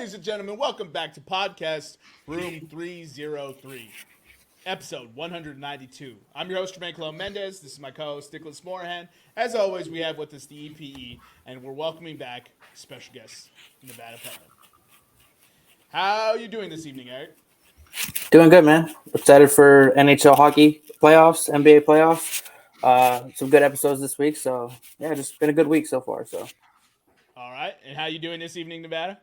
Ladies and gentlemen, welcome back to podcast Room 303, episode 192. I'm your host, Jermaine Mendez. This is my co-host, Nicholas Morahan. As always, we have with us the EPE, and we're welcoming back special guest, Nevada Penman. How are you doing this evening, Eric? Doing good, man. Excited for NHL hockey playoffs, NBA playoffs. Some good episodes this week. So, yeah, just been a good week so far. So, all right. And how you doing this evening, Nevada?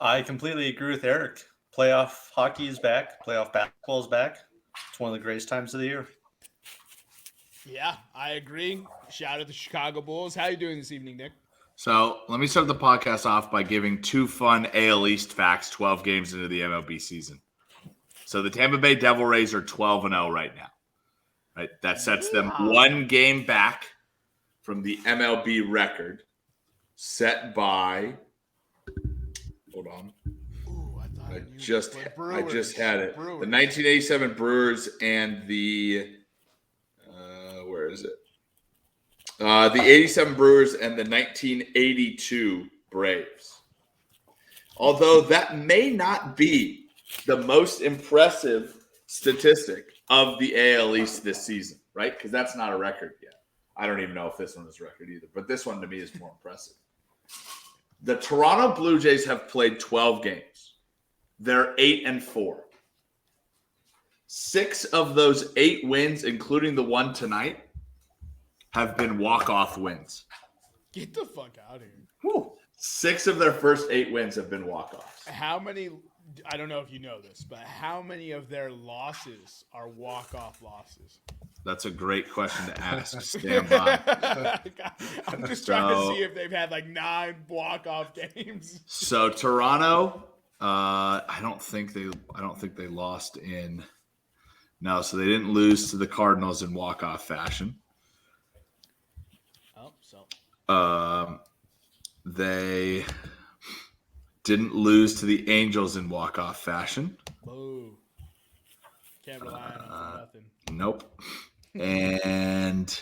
I completely agree with Eric. Playoff hockey is back. Playoff basketball is back. It's one of the greatest times of the year. Yeah, I agree. Shout out to the Chicago Bulls. How you doing this evening, Nick? So let me start the podcast off by giving two fun AL East facts 12 games into the MLB season. So the Tampa Bay Devil Rays are 12-0 right now. Right? That sets them one game back from the MLB record set by – hold on. Ooh, I just had it. Brewers. The 1987 Brewers and the where is it? The 87 Brewers and the 1982 Braves. Although that may not be the most impressive statistic of the AL East this season, right? Because that's not a record yet. I don't even know if this one is a record either, but this one to me is more impressive. The Toronto Blue Jays have played 12 games. They're 8-4. 6 of those 8 wins, including the one tonight, have been walk-off wins. Get the fuck out of here. Whew. 6 of their first 8 wins have been walk-offs. How many, I don't know if you know this, but how many of their losses are walk-off losses? That's a great question to ask. Stand by. I'm just trying to see if they've had like 9 walk-off games. So Toronto, I don't think they lost in. No, so they didn't lose to the Cardinals in walk-off fashion. Oh, so they didn't lose to the Angels in walk-off fashion. Boo. Can't rely on them for nothing. Nope. And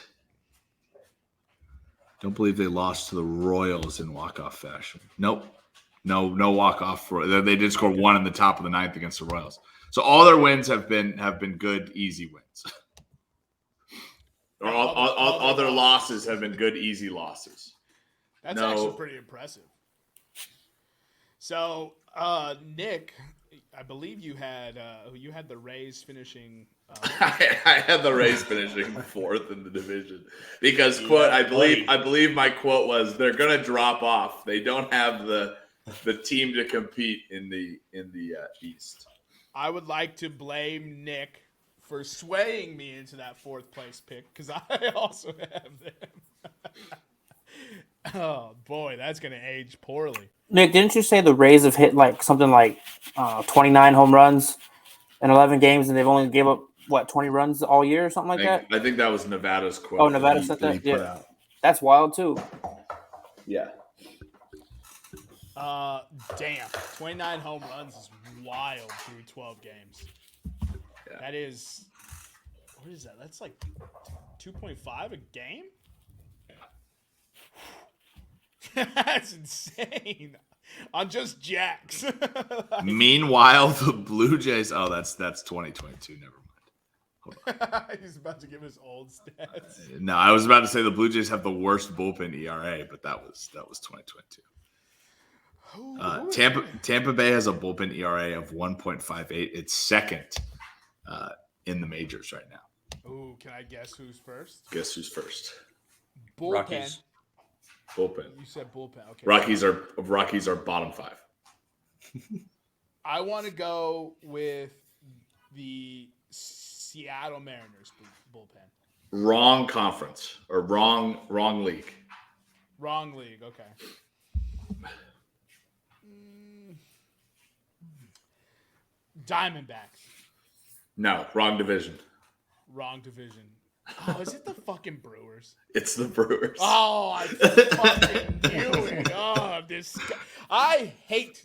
don't believe they lost to the Royals in walk-off fashion. Nope. No walk-off. They did score 1 in the top of the 9th against the Royals. So all their wins have been good, easy wins. Or all their losses have been good, easy losses. That's actually pretty impressive. So, Nick, I believe you had the Rays finishing. I had the Rays finishing 4th in the division because quote I believe my quote was they're going to drop off. They don't have the team to compete in the East. I would like to blame Nick for swaying me into that 4th place pick because I also have them. Oh boy, that's going to age poorly. Nick, didn't you say the Rays have hit like something like 29 home runs in 11 games, and they've only gave up 20 runs all year or something like that? I think that was Nevada's quote. Oh, Nevada said that. Yeah, that's wild too. Yeah. Damn, 29 home runs is wild through 12 games. Yeah. That is, what is that? That's like 2.5 a game? That's insane. On just jacks. Meanwhile, the Blue Jays. Oh, that's 2022. Never mind. Hold on. He's about to give his old stats. No, I was about to say the Blue Jays have the worst bullpen ERA, but that was 2022. Tampa Bay has a bullpen ERA of 1.58. It's second in the majors right now. Ooh, can I guess who's first? Guess who's first? Bullpen. Rockies. Bullpen. You said bullpen. Okay. Rockies are bottom 5. I want to go with the Seattle Mariners bullpen. Wrong conference or wrong league. Wrong league. Okay. Diamondbacks. No, wrong division. Wrong division. Oh, is it the fucking Brewers? It's the Brewers. Oh, I fucking knew it. Oh, I hate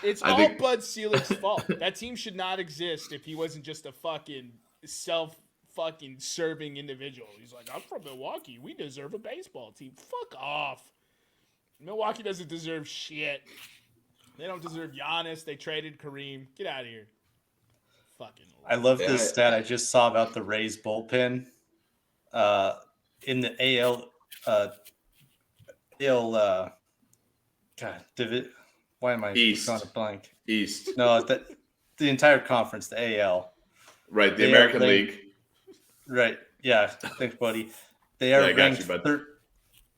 It's all Bud Selig's fault. That team should not exist if he wasn't just a fucking serving individual. He's like, I'm from Milwaukee. We deserve a baseball team. Fuck off. Milwaukee doesn't deserve shit. They don't deserve Giannis. They traded Kareem. Get out of here. Fucking. I love this stat I just saw about the Rays bullpen. In the AL, why am I drawing a blank? East. No, the entire conference, the AL. Right, the American League. Right, yeah, thanks, buddy. They are ranked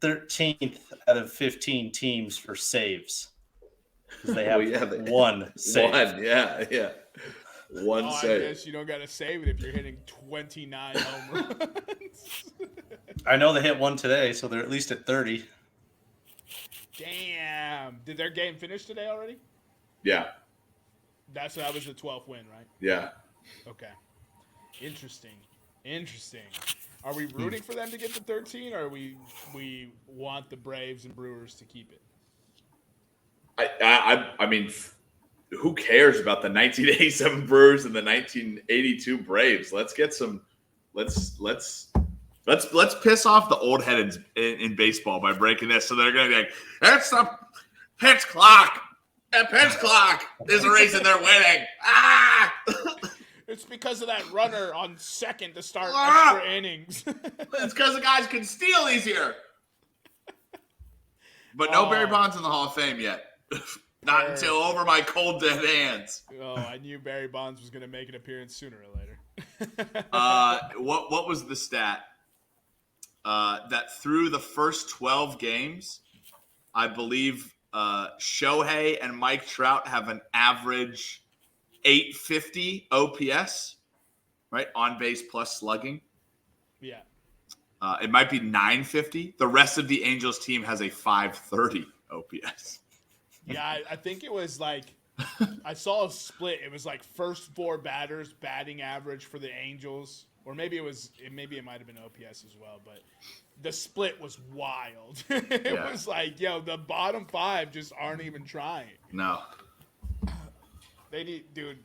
13th out of 15 teams for saves. Because they have one save. One save. I guess you don't got to save it if you're hitting 29 home runs. I know they hit one today, so they're at least at 30. Damn. Did their game finish today already? Yeah. That was the 12th win, right? Yeah. Okay. Interesting. Are we rooting for them to get to 13, or we want the Braves and Brewers to keep it? I mean, who cares about the 1987 Brewers and the 1982 Braves? Let's get some. Let's piss off the old heads in baseball by breaking this. So they're going to be like, "That's the pitch clock. The pitch clock is the reason they're winning." Ah! It's because of that runner on second to start extra innings. It's because the guys can steal easier. But no Barry Bonds in the Hall of Fame yet. Not until over my cold dead hands. Oh, I knew Barry Bonds was going to make an appearance sooner or later. What was the stat? That through the first 12 games, I believe Shohei and Mike Trout have an average 850 OPS, right? On base plus slugging. Yeah. It might be 950. The rest of the Angels team has a 530 OPS. Yeah, I think it was like I saw a split. It was like first four batters batting average for the Angels, or maybe it might have been OPS as well. But the split was wild. It was like, the bottom five just aren't even trying. No. They need, dude.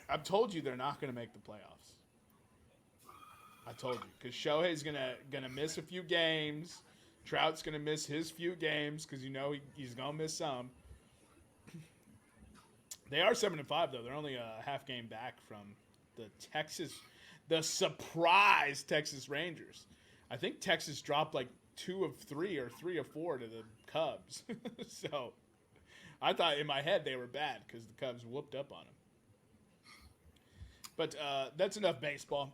I've told you they're not going to make the playoffs. I told you, because Shohei's gonna miss a few games. Trout's gonna miss his few games because he's gonna miss some. They are 7-5 though. They're only a half game back from the surprise Texas Rangers. I think Texas dropped like 2 of 3 or 3 of 4 to the Cubs. So I thought in my head they were bad because the Cubs whooped up on them. But that's enough baseball.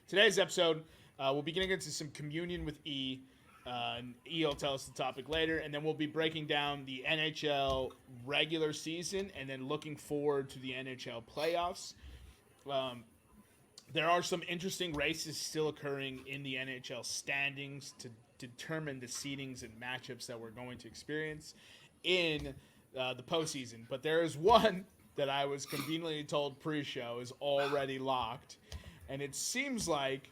Today's episode, we'll be getting into some communion with E. And E will tell us the topic later, and then we'll be breaking down the NHL regular season and then looking forward to the NHL playoffs. There are some interesting races still occurring in the NHL standings to determine the seedings and matchups that we're going to experience in the postseason. But there is one that I was conveniently told pre-show is already locked, and it seems like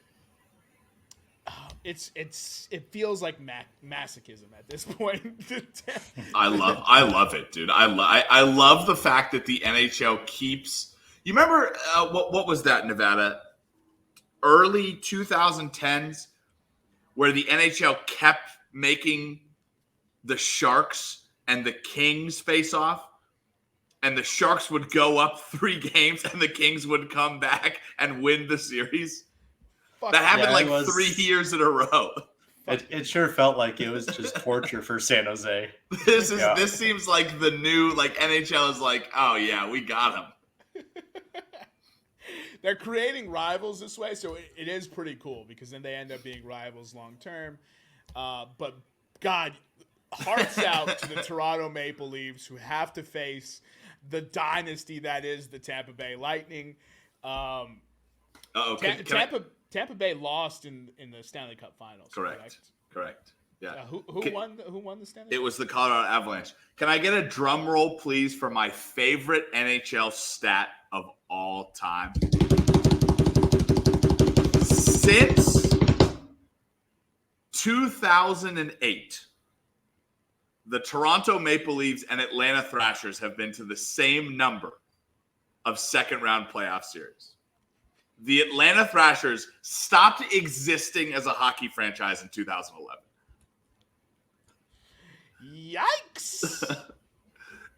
it feels like masochism at this point. I love it, dude. I love the fact that the NHL keeps. You remember what was that, Nevada? Early 2010s, where the NHL kept making the Sharks and the Kings face off, and the Sharks would go up 3 games, and the Kings would come back and win the series. That happened 3 years in a row. It sure felt like it was just torture for San Jose. This seems like the new NHL is like, oh yeah, we got him. They're creating rivals this way, so it is pretty cool because then they end up being rivals long term. But God, hearts out to the Toronto Maple Leafs who have to face the dynasty that is the Tampa Bay Lightning. Tampa Bay lost in the Stanley Cup Finals. Correct. Yeah. Who won the Stanley Cup? It was the Colorado Avalanche. Can I get a drum roll, please, for my favorite NHL stat of all time? Since 2008, the Toronto Maple Leafs and Atlanta Thrashers have been to the same number of second-round playoff series. The Atlanta Thrashers stopped existing as a hockey franchise in 2011. Yikes!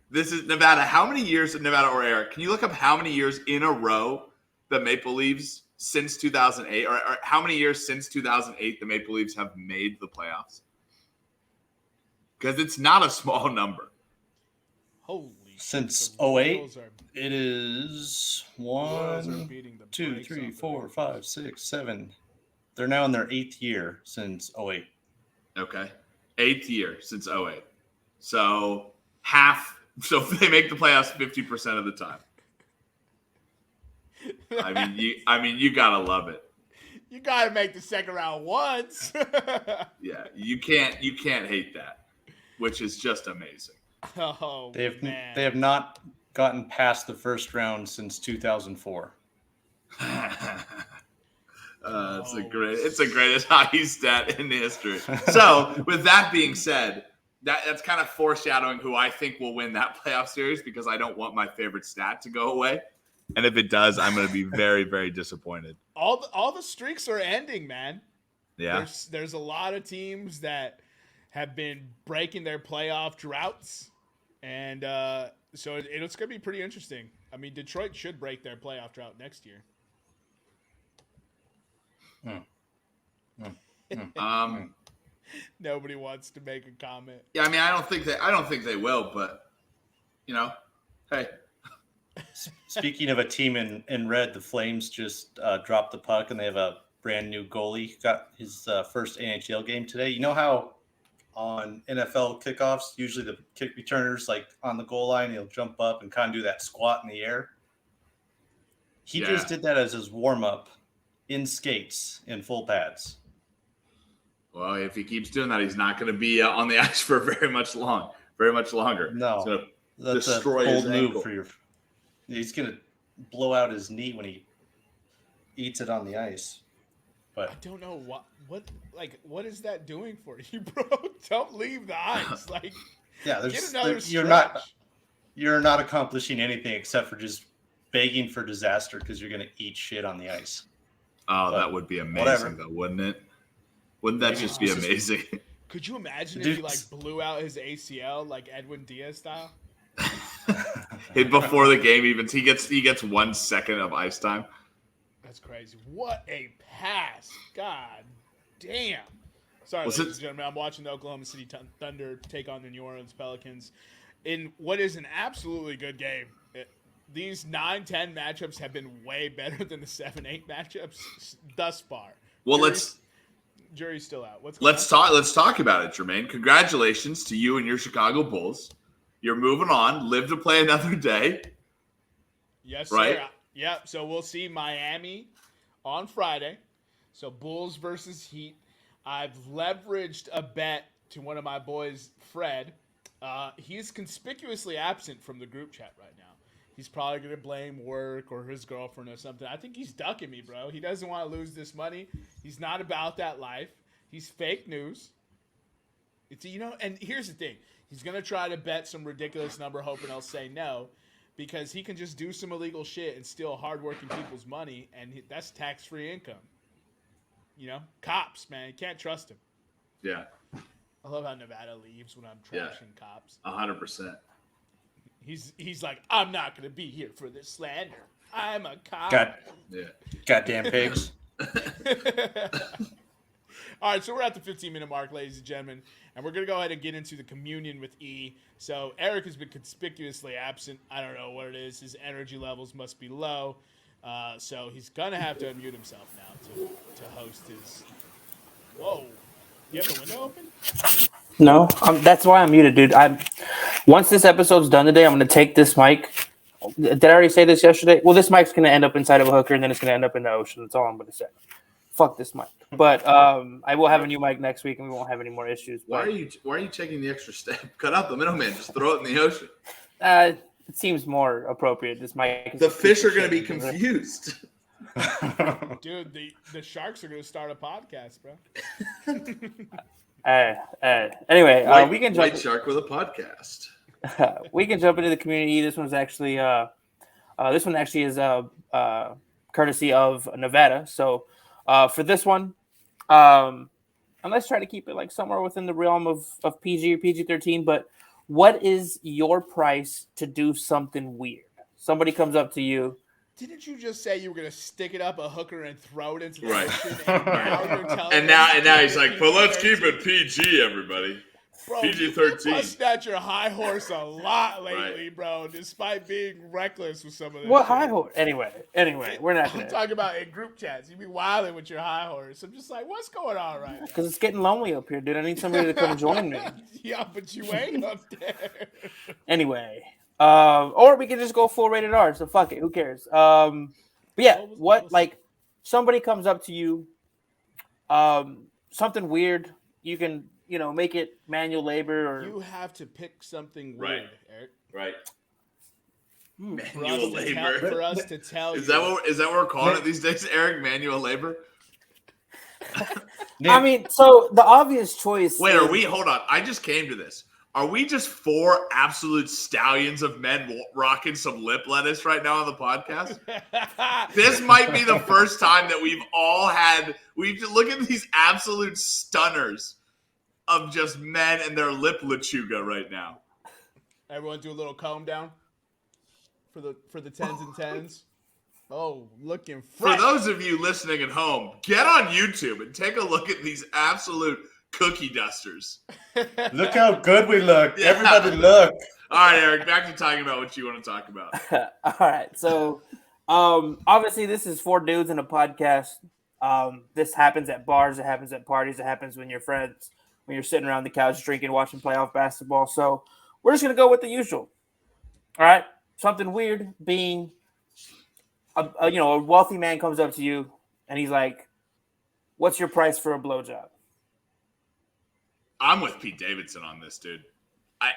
This is Nevada. How many years in Nevada or Eric? Can you look up how many years in a row the Maple Leafs since 2008, or how many years since 2008 the Maple Leafs have made the playoffs? Because it's not a small number. Holy since shit, 08, it is 1, 2, 3, 4, 5, 6, 7. They're now in their 8th year since 08. Okay. 8th year since 08. So half. So they make the playoffs 50% of the time. I mean, you gotta love it. You gotta make the second round once. Yeah, you can't hate that, which is just amazing. Oh, man. They have not gotten past the first round since 2004. It's the greatest hockey stat in history. So, with that being said, that's kind of foreshadowing who I think will win that playoff series, because I don't want my favorite stat to go away. And if it does, I'm going to be very, very disappointed. All the streaks are ending, man. Yeah. There's a lot of teams that have been breaking their playoff droughts, and so it's going to be pretty interesting. I mean, Detroit should break their playoff drought next year. Nobody wants to make a comment. Yeah, I mean, I don't think they will, but hey. Speaking of a team in red, the Flames just dropped the puck, and they have a brand new goalie. Got his first NHL game today. You know how on NFL kickoffs, usually the kick returner's like on the goal line, he'll jump up and kind of do that squat in the air. He just did that as his warm up in skates in full pads. Well, if he keeps doing that, he's not going to be on the ice for very much longer. No, that's destroy a bold his ankle. move for your. He's going to blow out his knee when he eats it on the ice. But I don't know what is that doing for you, bro? Don't leave the ice. Like, yeah, get another stretch. You're not accomplishing anything except for just begging for disaster because you're going to eat shit on the ice. Oh, that would be amazing, though, wouldn't it? Wouldn't that just be amazing? Could you imagine if he blew out his ACL like Edwin Diaz style? Before the game even, he gets 1 second of ice time. That's crazy. What a pass. God damn. Sorry, ladies and gentlemen. I'm watching the Oklahoma City Thunder take on the New Orleans Pelicans in what is an absolutely good game. These 9-10 matchups have been way better than the 7-8 matchups thus far. Well, jury's still out. Let's talk about it, Jermaine. Congratulations to you and your Chicago Bulls. You're moving on. Live to play another day. Yes, right? Sir. Yep. So we'll see Miami on Friday. So Bulls versus Heat. I've leveraged a bet to one of my boys, Fred. He's conspicuously absent from the group chat right now. He's probably going to blame work or his girlfriend or something. I think he's ducking me, bro. He doesn't want to lose this money. He's not about that life. He's fake news. And here's the thing. He's going to try to bet some ridiculous number hoping I'll say no, because he can just do some illegal shit and steal hardworking people's money, and that's tax-free income. Cops, man. You can't trust him. Yeah. I love how Nevada leaves when I'm trashing cops. 100%. He's like, I'm not going to be here for this slander. I'm a cop. Goddamn pigs. All right, so we're at the 15-minute mark, ladies and gentlemen, and we're going to go ahead and get into the communion with E. So Eric has been conspicuously absent. I don't know what it is. His energy levels must be low. So he's going to have to unmute himself now to host his... Whoa. You have the window open? No, that's why I'm muted, dude. Once this episode's done today, I'm going to take this mic. Did I already say this yesterday? Well, this mic's going to end up inside of a hooker, and then it's going to end up in the ocean. That's all I'm going to say. Fuck this mic. But I will have a new mic next week, and we won't have any more issues. Why are you taking the extra step? Cut out the middleman. Just throw it in the ocean. It seems more appropriate. This mic. The fish are going to be confused. Dude, the sharks are going to start a podcast, bro. Anyway, we can jump. White shark with a podcast. We can jump into the community. This one's actually is courtesy of Nevada. So for this one, I'm and let's try to keep it like somewhere within the realm of PG or PG-13. But what is your price to do something weird? Somebody comes up to you. Didn't you just say you were gonna stick it up a hooker and throw it into the Right. ocean? And now you're telling And now he's like, but let's keep it PG, everybody. Bro, PG-13. You must snatch your high horse a lot lately, bro, despite being reckless with some of this. What shit. high horse? Anyway, we're not I'm gonna. talking about in group chats. You be wilding with your high horse. I'm just like, what's going on right now? Because it's getting lonely up here, dude. I need somebody to come join me. Yeah, but you ain't up there. Anyway, or we can just go full rated R. So fuck it. Who cares? But yeah, somebody comes up to you, something weird. You can, make it manual labor or You have to pick something Right. weird, Eric. Right. For Manual us to labor. for us to tell Is you. that what we're calling it these days, Eric? Manual labor? I mean, so the obvious choice. Wait, hold on. I just came to this. Are we just four absolute stallions of men rocking some lip lettuce right now on the podcast? This might be the first time that we've look at these absolute stunners of just men and their lip lechuga right now. Everyone do a little calm down for the tens and tens. Oh, looking fresh. For those of you listening at home, get on YouTube and take a look at these absolute cookie dusters. Look how good we look. Yeah. Everybody look. All right, Eric, back to talking about what you want to talk about. All right. So, obviously, this is four dudes in a podcast. This happens at bars. It happens at parties. It happens when you're friends, when you're sitting around the couch drinking, watching playoff basketball. So, we're just going to go with the usual. All right. Something weird being, a wealthy man comes up to you and he's like, what's your price for a blowjob? I'm with Pete Davidson on this, dude.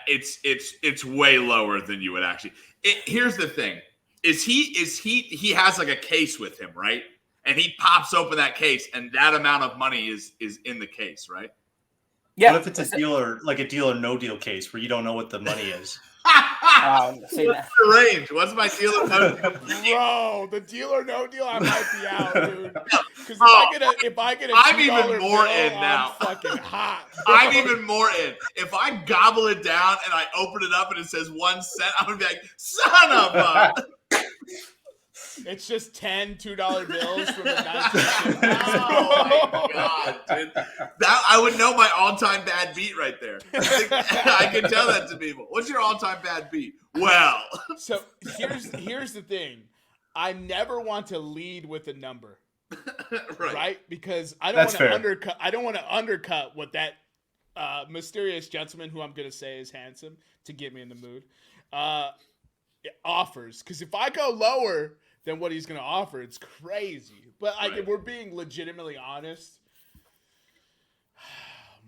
It's way lower than you would actually. Here's the thing: he has like a case with him, right? And he pops open that case, and that amount of money is in the case, right? Yeah. What if it's a deal or no deal case where you don't know what the money is? What's the range? What's my deal or no deal? Bro, the deal or no deal, I might be out, dude. Because if I get a I'm $2 even more bill, in now. I'm fucking hot. Bro. I'm even more in. If I gobble it down and I open it up and it says 1 cent, I'm gonna be like, son of a. It's just $10 $2 bills from the 1950s. Oh my god, dude! That I would know my all-time bad beat right there. I can tell that to people. What's your all-time bad beat? Well, So here's the thing. I never want to lead with a number, right? Because I don't want to undercut. I don't want to undercut what that mysterious gentleman, who I'm gonna say is handsome, to get me in the mood, offers. Because if I go lower than what he's going to offer, it's crazy. But if we're being legitimately honest,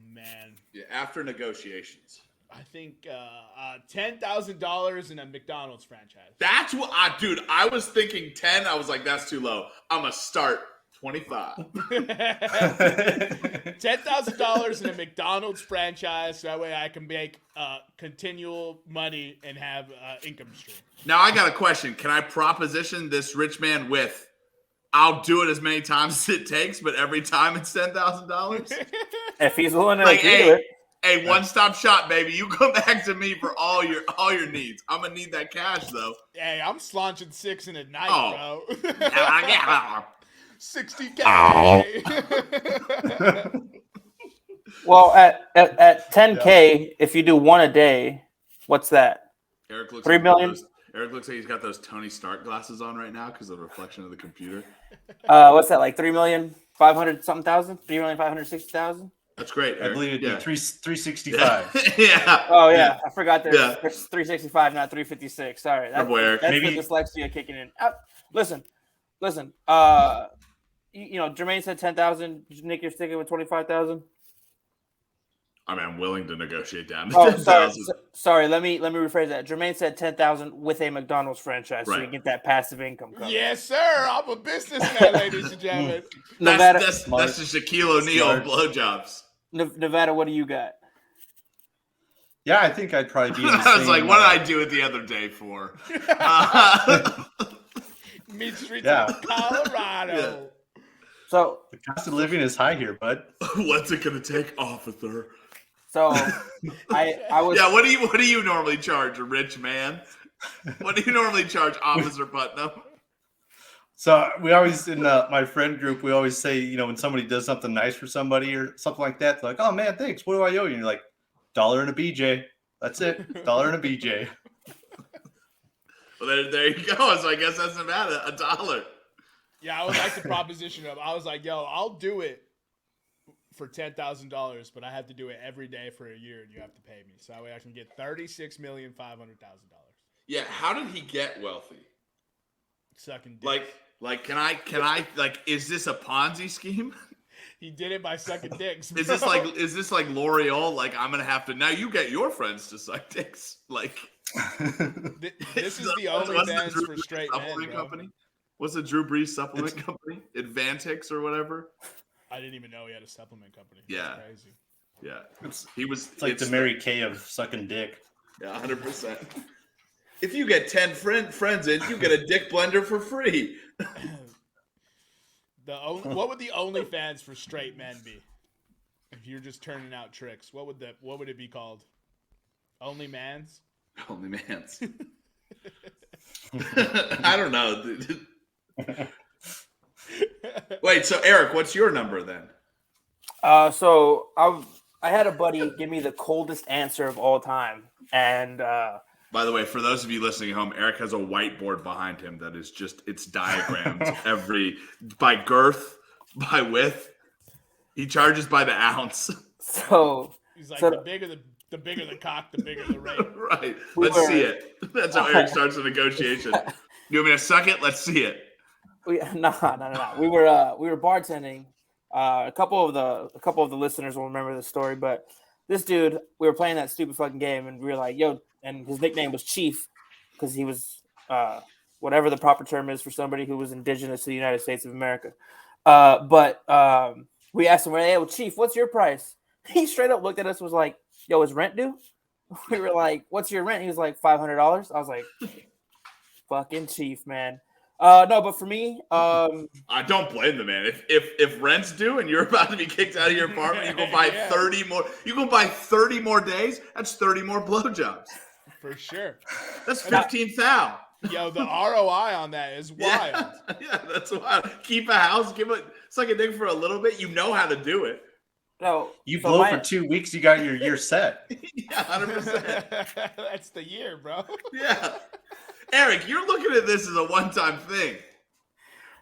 man. Yeah, after negotiations. I think $10,000 in a McDonald's franchise. That's what I was thinking 10. I was like, that's too low. I'm going to start 25. $10,000 in a McDonald's franchise, so that way I can make continual money and have income stream. Now I got a question. Can I proposition this rich man with, I'll do it as many times as it takes, but every time it's $10,000? If he's willing to agree to it. Hey, one-stop shop, baby. You come back to me for all your needs. I'm gonna need that cash though. Hey, I'm slaunching 6 in a night, bro. 60K. Well, at 10K, if you do one a day, what's that? Eric looks 3 million. Eric looks like he's got those Tony Stark glasses on right now because of the reflection of the computer. What's that, like 3,500,000 something thousand? 3,560,000? That's great, Eric. I believe it'd be 365. Yeah. Oh yeah, I forgot there's 365, not 356. Sorry, that's Maybe the dyslexia kicking in. Listen. Jermaine said 10,000. Nick, you're sticking with 25,000. I mean, I'm willing to negotiate down to 10,000. Sorry. Let me rephrase that. Jermaine said 10,000 with a McDonald's franchise, so you get that passive income covered. Yes, sir. I'm a businessman, ladies and gentlemen. That's the Shaquille O'Neal of blowjobs. Nevada, what do you got? Yeah, I think I'd probably be in the I was same, like, what did I do it the other day for? Meat Streets of Colorado. So the cost of living is high here, bud. What's it gonna take, officer? So I was. Yeah, what do you normally charge, a rich man? What do you normally charge, Officer Putnam? So we always in my friend group, we always say, when somebody does something nice for somebody or something like that, they're like, "Oh man, thanks. What do I owe you?" And you're like, $1 and a BJ. That's it, $1 and a BJ. Well, there you go. So I guess that's about it, $1. Yeah, I would like the proposition of. I was like, yo, I'll do it for $10,000, but I have to do it every day for a year, and you have to pay me. So that way I can get $36,500,000. Yeah, how did he get wealthy? Sucking dick. Like, can I like? Is this a Ponzi scheme? He did it by sucking dicks. Bro. Is this like L'Oreal? Like, I'm gonna have to now. You get your friends to suck dicks. Like, this is the only fans for straight men, bro. Company? What's the Drew Brees supplement company? Advantix or whatever. I didn't even know he had a supplement company. Yeah, that's crazy. Yeah, It's like the Mary Kay of sucking dick. Yeah, 100%. If you get 10 friends in, you get a dick blender for free. What would the OnlyFans for straight men be? If you're just turning out tricks, what would it be called? OnlyMans? OnlyMans. I don't know. Wait, so Eric, what's your number then? So I had a buddy give me the coldest answer of all time, and by the way, for those of you listening at home, Eric has a whiteboard behind him that is it's diagrammed by girth, by width. He charges by the ounce. So he's like, the bigger the cock, the bigger the rate. Right. Let's see it. That's how Eric starts a negotiation. You want me to suck it? Let's see it. No. We were bartending. A couple of the listeners will remember this story, but this dude, we were playing that stupid fucking game, and we were like, "Yo," and his nickname was Chief because he was whatever the proper term is for somebody who was indigenous to the United States of America. But we asked him, "Hey, well, Chief, what's your price?" He straight up looked at us, and was like, "Yo, is rent due?" We were like, "What's your rent?" He was like, $500. I was like, "Fucking Chief, man." No, but for me, I don't blame the man. If rent's due and you're about to be kicked out of your apartment, you go buy 30 more. You go buy 30 more days. That's 30 more blowjobs. For sure. That's 15,000. Yo, the ROI on that is wild. Yeah, that's wild. Keep a house, suck a dick for a little bit. You know how to do it. No, you blow for 2 weeks, you got your year set. Yeah, 100%. That's the year, bro. Yeah. Eric, you're looking at this as a one-time thing.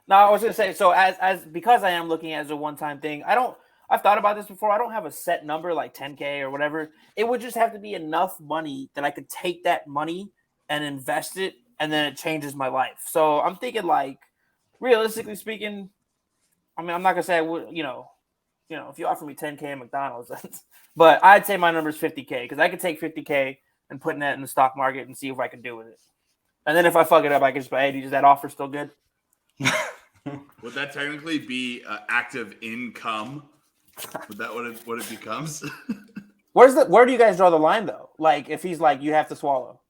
No, I was gonna say, so as because I am looking at it as a one-time thing, I've thought about this before. I don't have a set number like 10K or whatever. It would just have to be enough money that I could take that money and invest it, and then it changes my life. So I'm thinking, like, realistically speaking, I mean, I'm not gonna say I would, if you offer me 10K at McDonald's, but I'd say my number is 50K because I could take 50K and put that in the stock market and see if I can do with it. And then if I fuck it up, I can just say, "Hey, is that offer still good?" Would that technically be active income? Would that what it becomes? Where do you guys draw the line though? Like, if he's like, you have to swallow.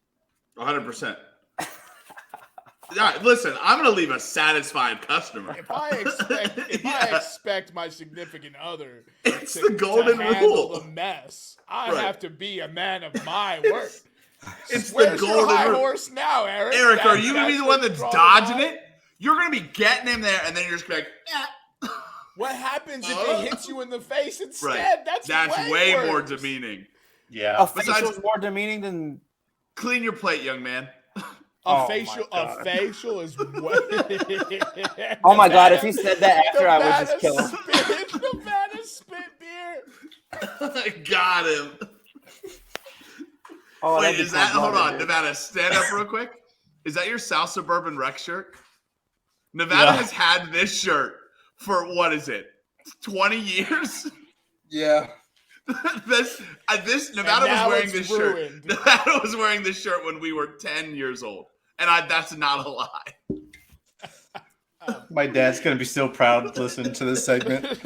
100%. Yeah, listen, I'm gonna leave a satisfied customer. If I expect my significant other it's the golden rule. The mess, I have to be a man of my word. It's Where's the your golden high rule. horse now, Eric? Eric, are you gonna be the one that's dodging it? You're gonna be getting him there, and then you're just gonna be like, What happens if it hits you in the face instead? Right. That's way worse. more demeaning. Yeah. A facial is more demeaning than clean your plate, young man. A facial is way. Oh my god! If he said that after, I would just kill him. Nevada spit beer. Got him. Oh, wait, is that? Hold on, Nevada, stand up real quick. Is that your South Suburban Rec shirt? Nevada has had this shirt for what is it? 20 years? Yeah. this Nevada was wearing this shirt. Nevada was wearing this shirt when we were 10 years old, and that's not a lie. My dad's gonna be so proud to listen to this segment.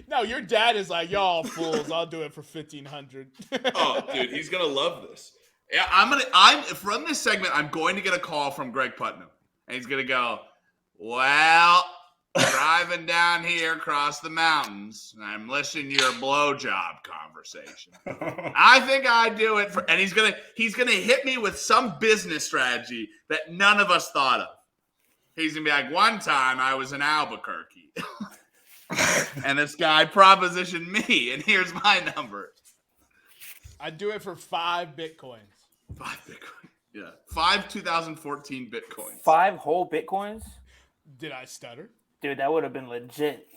No, your dad is like, y'all fools. I'll do it for $1,500. Oh, dude, he's gonna love this. Yeah, I'm from this segment. I'm going to get a call from Greg Putnam, and he's gonna go, "Well, driving down here across the mountains, and I'm listening to your blowjob conversation. I think I do it for, and he's gonna hit me with some business strategy that none of us thought of. He's gonna be like, one time I was in Albuquerque, and this guy propositioned me, and here's my number. I'd do it for 5 Bitcoins. 5 Bitcoin. Yeah. 5 2014 Bitcoins. 5 whole Bitcoins? Did I stutter? Dude, that would have been legit.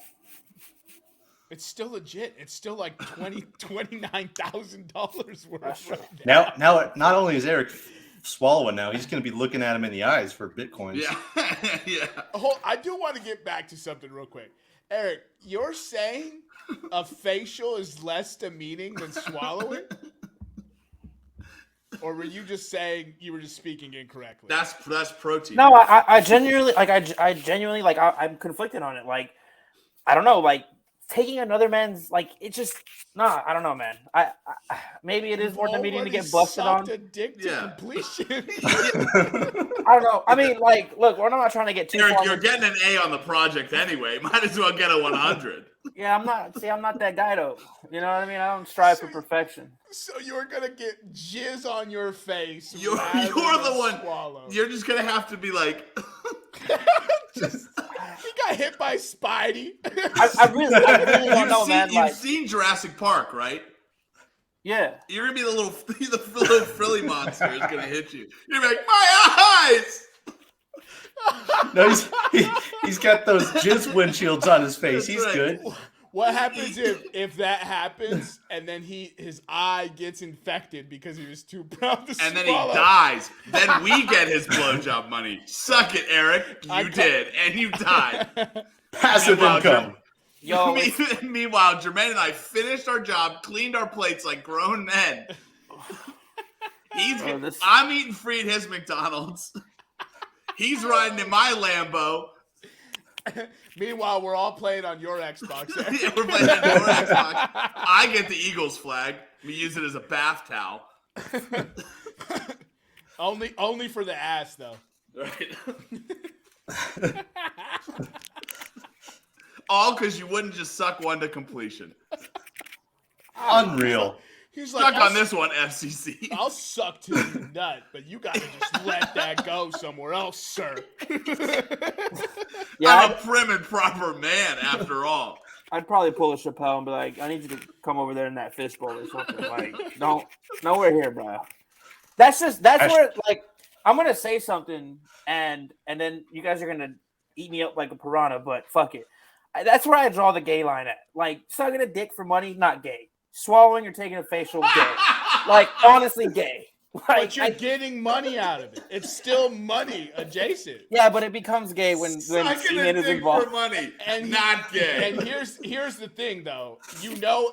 It's still legit. It's still like $29,000 worth right now. Now, not only is Eric swallowing now, he's going to be looking at him in the eyes for Bitcoins. Yeah. Yeah. I do want to get back to something real quick. Eric, you're saying a facial is less demeaning than swallowing? Or were you just saying you were just speaking incorrectly? That's protein. No, I genuinely I'm conflicted on it. Like, I don't know, like taking another man's it just I don't know, man. I maybe it is more demeaning to get busted on. A dick to completion. I don't know. I mean, look, we're not trying to get too. Eric, you're getting an A on the project anyway. Might as well get a 100. Yeah, I'm not that guy though. You know what I mean? I don't strive for perfection. So you're gonna get jizz on your face. You're the one. Swallow. You're just gonna have to be like. He got hit by Spidey. I really don't know, man. You've seen Jurassic Park, right? Yeah. You're gonna be the little frilly monster is gonna hit you. You're gonna be like, my eyes. No, he's got those jizz windshields on his face. He's good. What happens if that happens and then his eye gets infected because he was too proud to swallow? And then he dies. Then we get his blowjob money. Suck it, Eric. You did, and you died. Passive income. Meanwhile, Jermaine and I finished our job, cleaned our plates like grown men. I'm eating free at his McDonald's. He's riding in my Lambo. Meanwhile, we're all playing on your Xbox. Yeah, we're playing on your Xbox. I get the Eagles flag. We use it as a bath towel. only for the ass, though. Right. All because you wouldn't just suck one to completion. Unreal. He's like, suck on this one, FCC. I'll suck to the nut, but you got to just let that go somewhere else, sir. Yeah, I'm a prim and proper man, after all. I'd probably pull a Chappelle and be like, I need you to come over there in that fishbowl or something. Like, nowhere here, bro. That's where, I'm going to say something, and then you guys are going to eat me up like a piranha, but fuck it. That's where I draw the gay line at. Like, sucking a dick for money, not gay. Swallowing or taking a facial, gay. Honestly, gay. But you're getting money out of it. It's still money adjacent. Yeah, but it becomes gay when semen is involved. For money and not gay. And here's the thing, though. You know,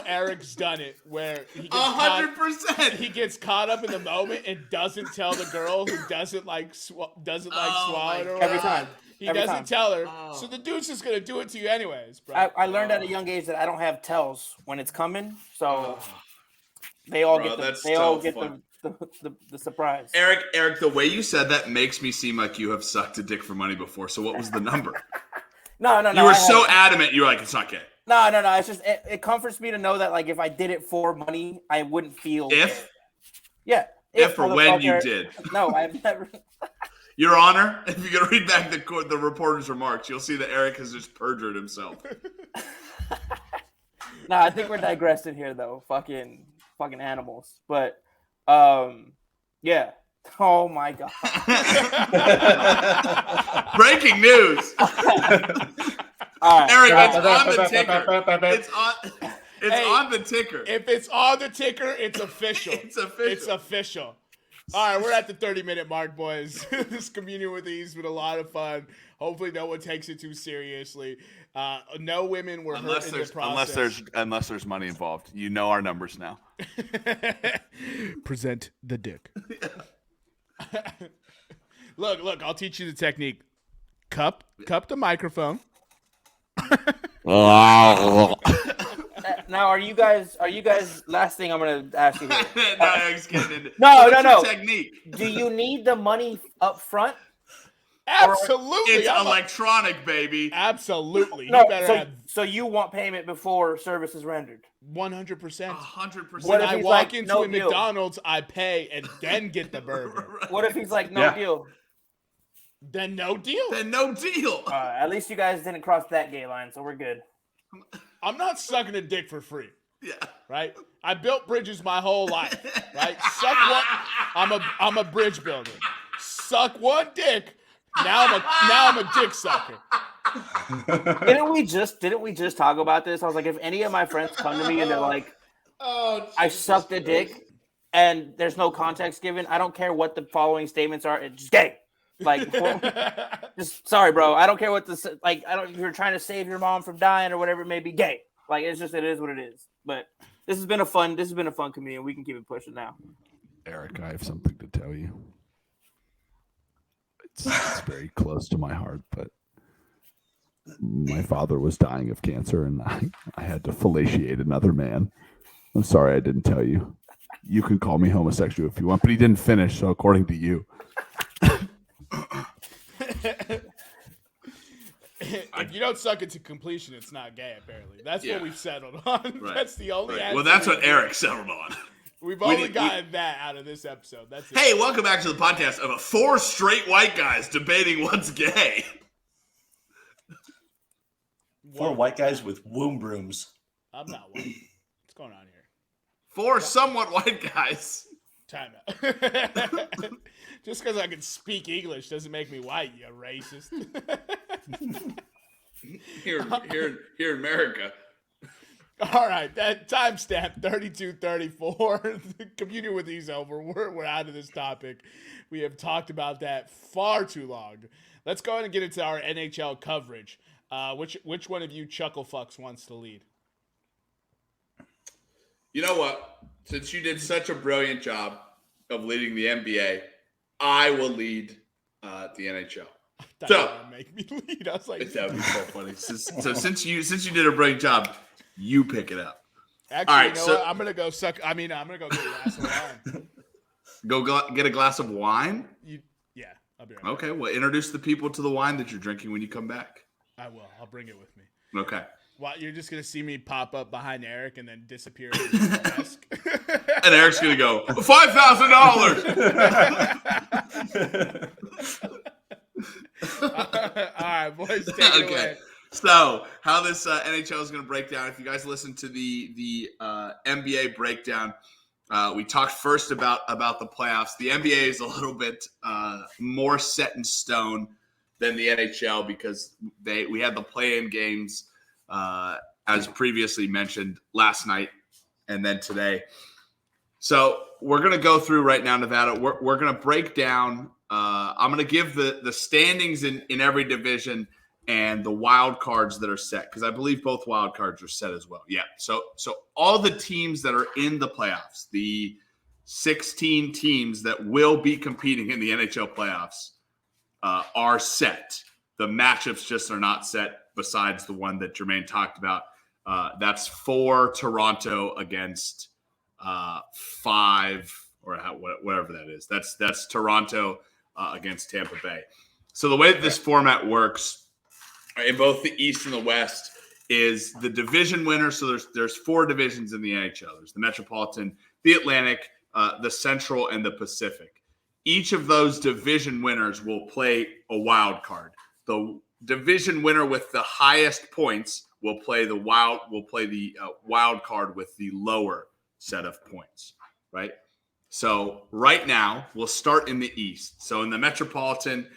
Eric's done it where he gets 100%. He gets caught up in the moment and doesn't tell the girl who doesn't like swallow her every time. He doesn't tell her, so the dude's just gonna do it to you anyways, bro. I learned at a young age that I don't have tells when it's coming, so they all get the surprise. Eric, the way you said that makes me seem like you have sucked a dick for money before. So what was the number? No. You were so adamant. You were like, it's not gay. No. It's just it comforts me to know that if I did it for money, I wouldn't feel. If or when you did. No, I've never. Your Honor, if you're going to read back the reporter's remarks, you'll see that Eric has just perjured himself. No, I think we're digressing here, though. Fucking animals. But, yeah. Oh, my God. Breaking news. Eric, it's on the ticker. It's on the ticker. If it's on the ticker, it's official. It's official. All right, we're at the 30-minute mark, boys. This Communion with Ease was a lot of fun. Hopefully no one takes it too seriously. No women were hurt in the process. Unless there's money involved. You know our numbers now. Present the dick. Look, I'll teach you the technique. Cup the microphone. Now, are you guys? Last thing I'm gonna ask you here. No. No. Technique. Do you need the money up front? Absolutely. It's electronic, baby. Absolutely. No, You better have so you want payment before service is rendered? 100%. 100%. When if I he's walk like, into no a deal? McDonald's, I pay and then get the burger. What if he's like, no Yeah. deal? Then no deal. Then no deal. At least you guys didn't cross that gay line, so we're good. I'm not sucking a dick for free. Yeah. Right? I built bridges my whole life. Right? Suck one. I'm a bridge builder. Suck one dick. Now I'm a dick sucker. Didn't we just talk about this? I was like, if any of my friends come to me and they're like, I sucked a dick and there's no context given, I don't care what the following statements are, it's just gay. Like, just sorry, bro. I don't care what this like. I don't. If you're trying to save your mom from dying or whatever it may be, gay. Like, it is what it is. But this has been a fun comedian. We can keep it pushing now. Eric, I have something to tell you. It's very close to my heart, but my father was dying of cancer, and I had to fellatiate another man. I'm sorry I didn't tell you. You can call me homosexual if you want, but he didn't finish, so according to you. If you don't suck it to completion, it's not gay, apparently. That's what we've settled on. Right. That's the only answer. Well, that's what Eric settled on. We've only gotten that out of this episode. That's it. Hey, welcome back to the podcast of 4 straight white guys debating what's gay. 4 white guys with womb brooms. I'm not white. What's going on here? 4 somewhat white guys. Time out. Just because I can speak English doesn't make me white, you racist. Here in America. All right, that timestamp 32:34. The computer with these over. We're out of this topic. We have talked about that far too long. Let's go ahead and get into our NHL coverage. Which one of you chuckle fucks wants to lead? You know what? Since you did such a brilliant job of leading the NBA, I will lead the NHL. That would make me lead. I was like, that would be so funny. So since you did a brilliant job, you pick it up. Actually, all right, you know what? I'm gonna go get a glass of wine. Go get a glass of wine? Yeah, I'll be right back. Okay, well, introduce the people to the wine that you're drinking when you come back. I will. I'll bring it with me. Okay. Well, you're just gonna see me pop up behind Eric and then disappear into his desk. And Eric's gonna go $5,000. All right, boys, take it away. So, how this NHL is going to break down? If you guys listen to the NBA breakdown, we talked first about the playoffs. The NBA is a little bit more set in stone than the NHL because we had the play-in games, as previously mentioned, last night and then today. So we're going to go through right now, Nevada. We're going to break down. I'm going to give the standings in every division and the wild cards that are set, because I believe both wild cards are set as well. Yeah. So all the teams that are in the playoffs, the 16 teams that will be competing in the NHL playoffs, are set. The matchups just are not set. Besides the one that Jermaine talked about, that's 4 Toronto against 5 or whatever that is. That's Toronto against Tampa Bay. So the way that this format works in both the East and the West is the division winner. So there's 4 divisions in the NHL. There's the Metropolitan, the Atlantic, the Central, and the Pacific. Each of those division winners will play a wild card. The division winner with the highest points will play the wild card with the lower set of points, right? So right now we'll start in the East. So in the Metropolitan,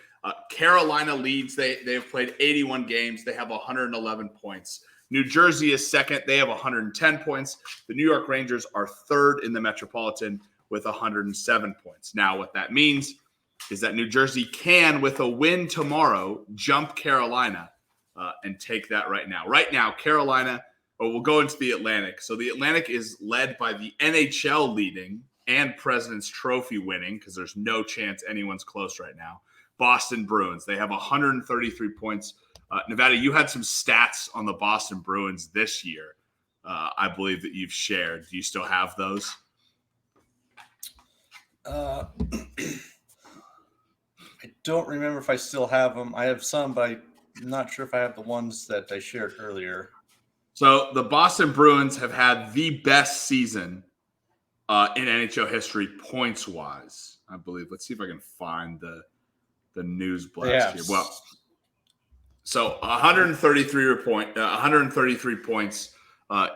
Carolina leads. They've played 81 games. They have 111 points. New Jersey is second. They have 110 points. The New York Rangers are third in the Metropolitan with 107 points. Now, what that means is that New Jersey can, with a win tomorrow, jump Carolina and take that right now. Right now, Carolina, we'll go into the Atlantic. So the Atlantic is led by the NHL leading and President's Trophy winning, because there's no chance anyone's close right now. Boston Bruins, they have 133 points. Nevada, you had some stats on the Boston Bruins this year, I believe, that you've shared. Do you still have those? don't remember if I still have them. I have some, but I'm not sure if I have the ones that I shared earlier. So the Boston Bruins have had the best season in NHL history points-wise, I believe. Let's see if I can find the news blast here. Well, so 133 points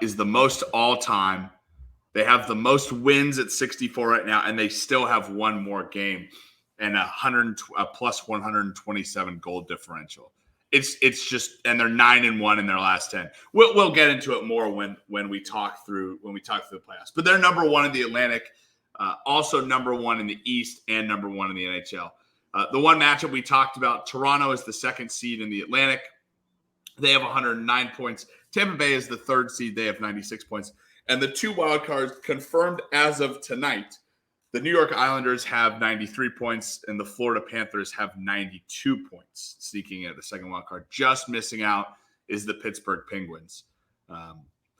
is the most all-time. They have the most wins at 64 right now, and they still have one more game and a plus 127 goal differential. It's just, and they're 9-1 in their last 10. We'll get into it more when we talk through the playoffs. But they're number one in the Atlantic, also number one in the East, and number one in the NHL. The one matchup we talked about, Toronto is the second seed in the Atlantic. They have 109 points. Tampa Bay is the third seed. They have 96 points. And the two wild cards confirmed as of tonight, the New York Islanders have 93 points and the Florida Panthers have 92 points, sneaking in at the second wild card. Just missing out is the Pittsburgh Penguins.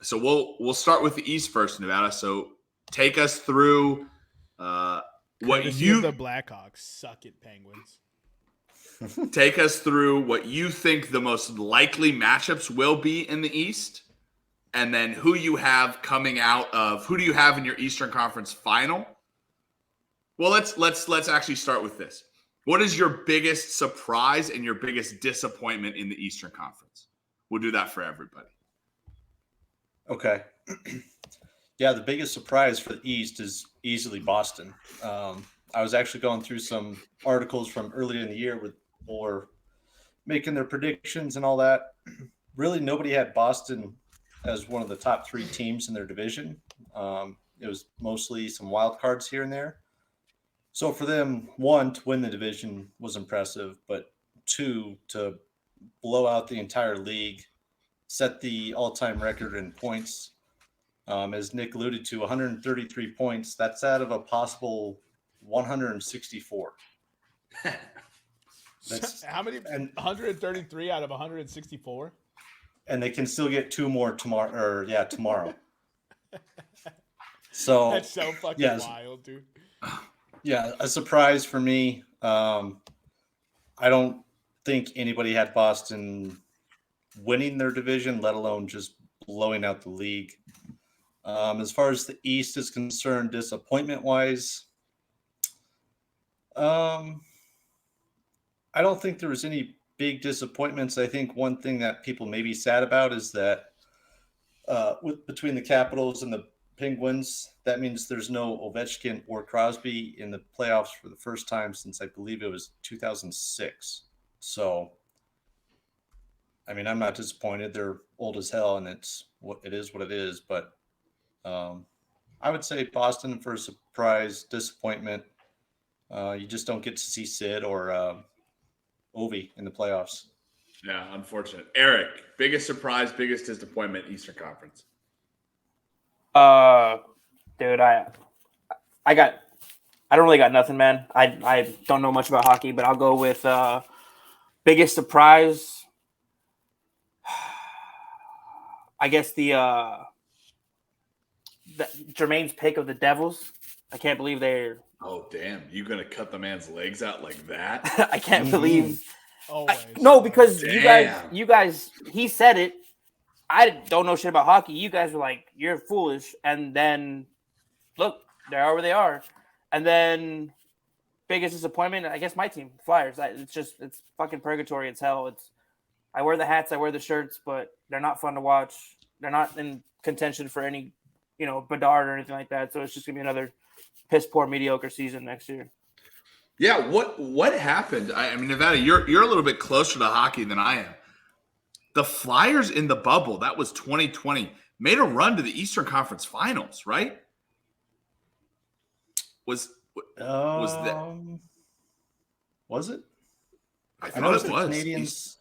So we'll start with the East first, Nevada. So take us through the Blackhawks suck at Penguins. Take us through what you think the most likely matchups will be in the East, and then who do you have in your Eastern Conference final? Well, let's actually start with this. What is your biggest surprise and your biggest disappointment in the Eastern Conference? We'll do that for everybody. Okay. Yeah, the biggest surprise for the East is easily Boston. I was actually going through some articles from earlier in the year with people were making their predictions and all that. Really, nobody had Boston as one of the top three teams in their division. It was mostly some wild cards here and there. So for them, one, to win the division was impressive, but two, to blow out the entire league, set the all-time record in points. As Nick alluded to, 133 points. That's out of a possible 164. That's how many? 133 out of 164. And they can still get two more tomorrow. So that's so fucking wild, dude. Yeah, a surprise for me. I don't think anybody had Boston winning their division, let alone just blowing out the league. As far as the East is concerned, disappointment-wise, I don't think there was any big disappointments. I think one thing that people may be sad about is that between the Capitals and the Penguins, that means there's no Ovechkin or Crosby in the playoffs for the first time since I believe it was 2006. So, I mean, I'm not disappointed. They're old as hell, and it's what it is. But I would say Boston for a surprise disappointment. You just don't get to see Sid or Ovi in the playoffs. Yeah, unfortunate. Eric, biggest surprise, biggest disappointment, Eastern Conference. Dude, I don't really got nothing, man. I don't know much about hockey, but I'll go with biggest surprise. I guess the Jermaine's pick of the Devils. I can't believe they're. Oh damn! You gonna cut the man's legs out like that? I can't believe. No, because you guys, he said it. I don't know shit about hockey. You guys were like, you're foolish. And then, look, they are where they are. And then, biggest disappointment, I guess my team, Flyers. It's fucking purgatory. It's hell. I wear the hats, I wear the shirts, but they're not fun to watch. They're not in contention for any, Bedard or anything like that. So it's just going to be another piss poor, mediocre season next year. Yeah, what happened? I mean, Nevada, you're a little bit closer to hockey than I am. The Flyers in the bubble, that was 2020, made a run to the Eastern Conference Finals, right? Was it? I thought it was.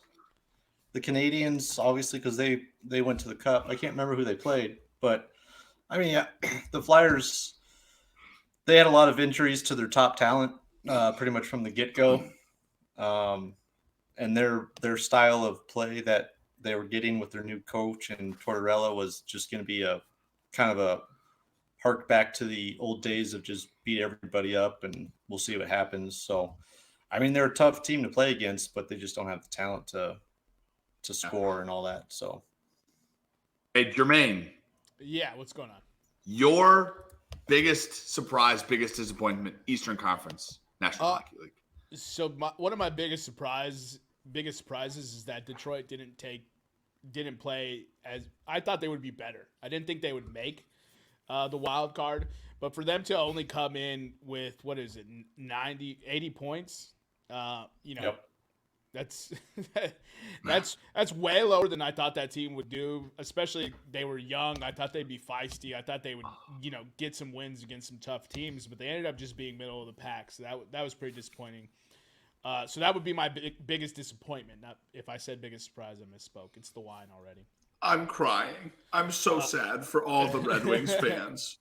The Canadians, obviously, because they went to the Cup. I can't remember who they played, but I mean, yeah, the Flyers, they had a lot of injuries to their top talent, pretty much from the get-go, and their style of play that they were getting with their new coach and Tortorella was just going to be a kind of a hark back to the old days of just beat everybody up and we'll see what happens. So I mean, they're a tough team to play against, but they just don't have the talent to score and all that. So, hey, Jermaine. Yeah, what's going on? Your biggest surprise, biggest disappointment, Eastern Conference National Hockey League. So one of my biggest surprises is that Detroit didn't play as I thought they would be better. I didn't think they would make the wild card, but for them to only come in with 80 points, Yep. that's that's way lower than I thought that team would do. Especially they were young. I thought they'd be feisty. I thought they would get some wins against some tough teams, but they ended up just being middle of the pack. So that was pretty disappointing. So that would be my biggest disappointment. Not if I said biggest surprise, I misspoke. It's the wine already. I'm crying. I'm so sad for all the Red Wings fans.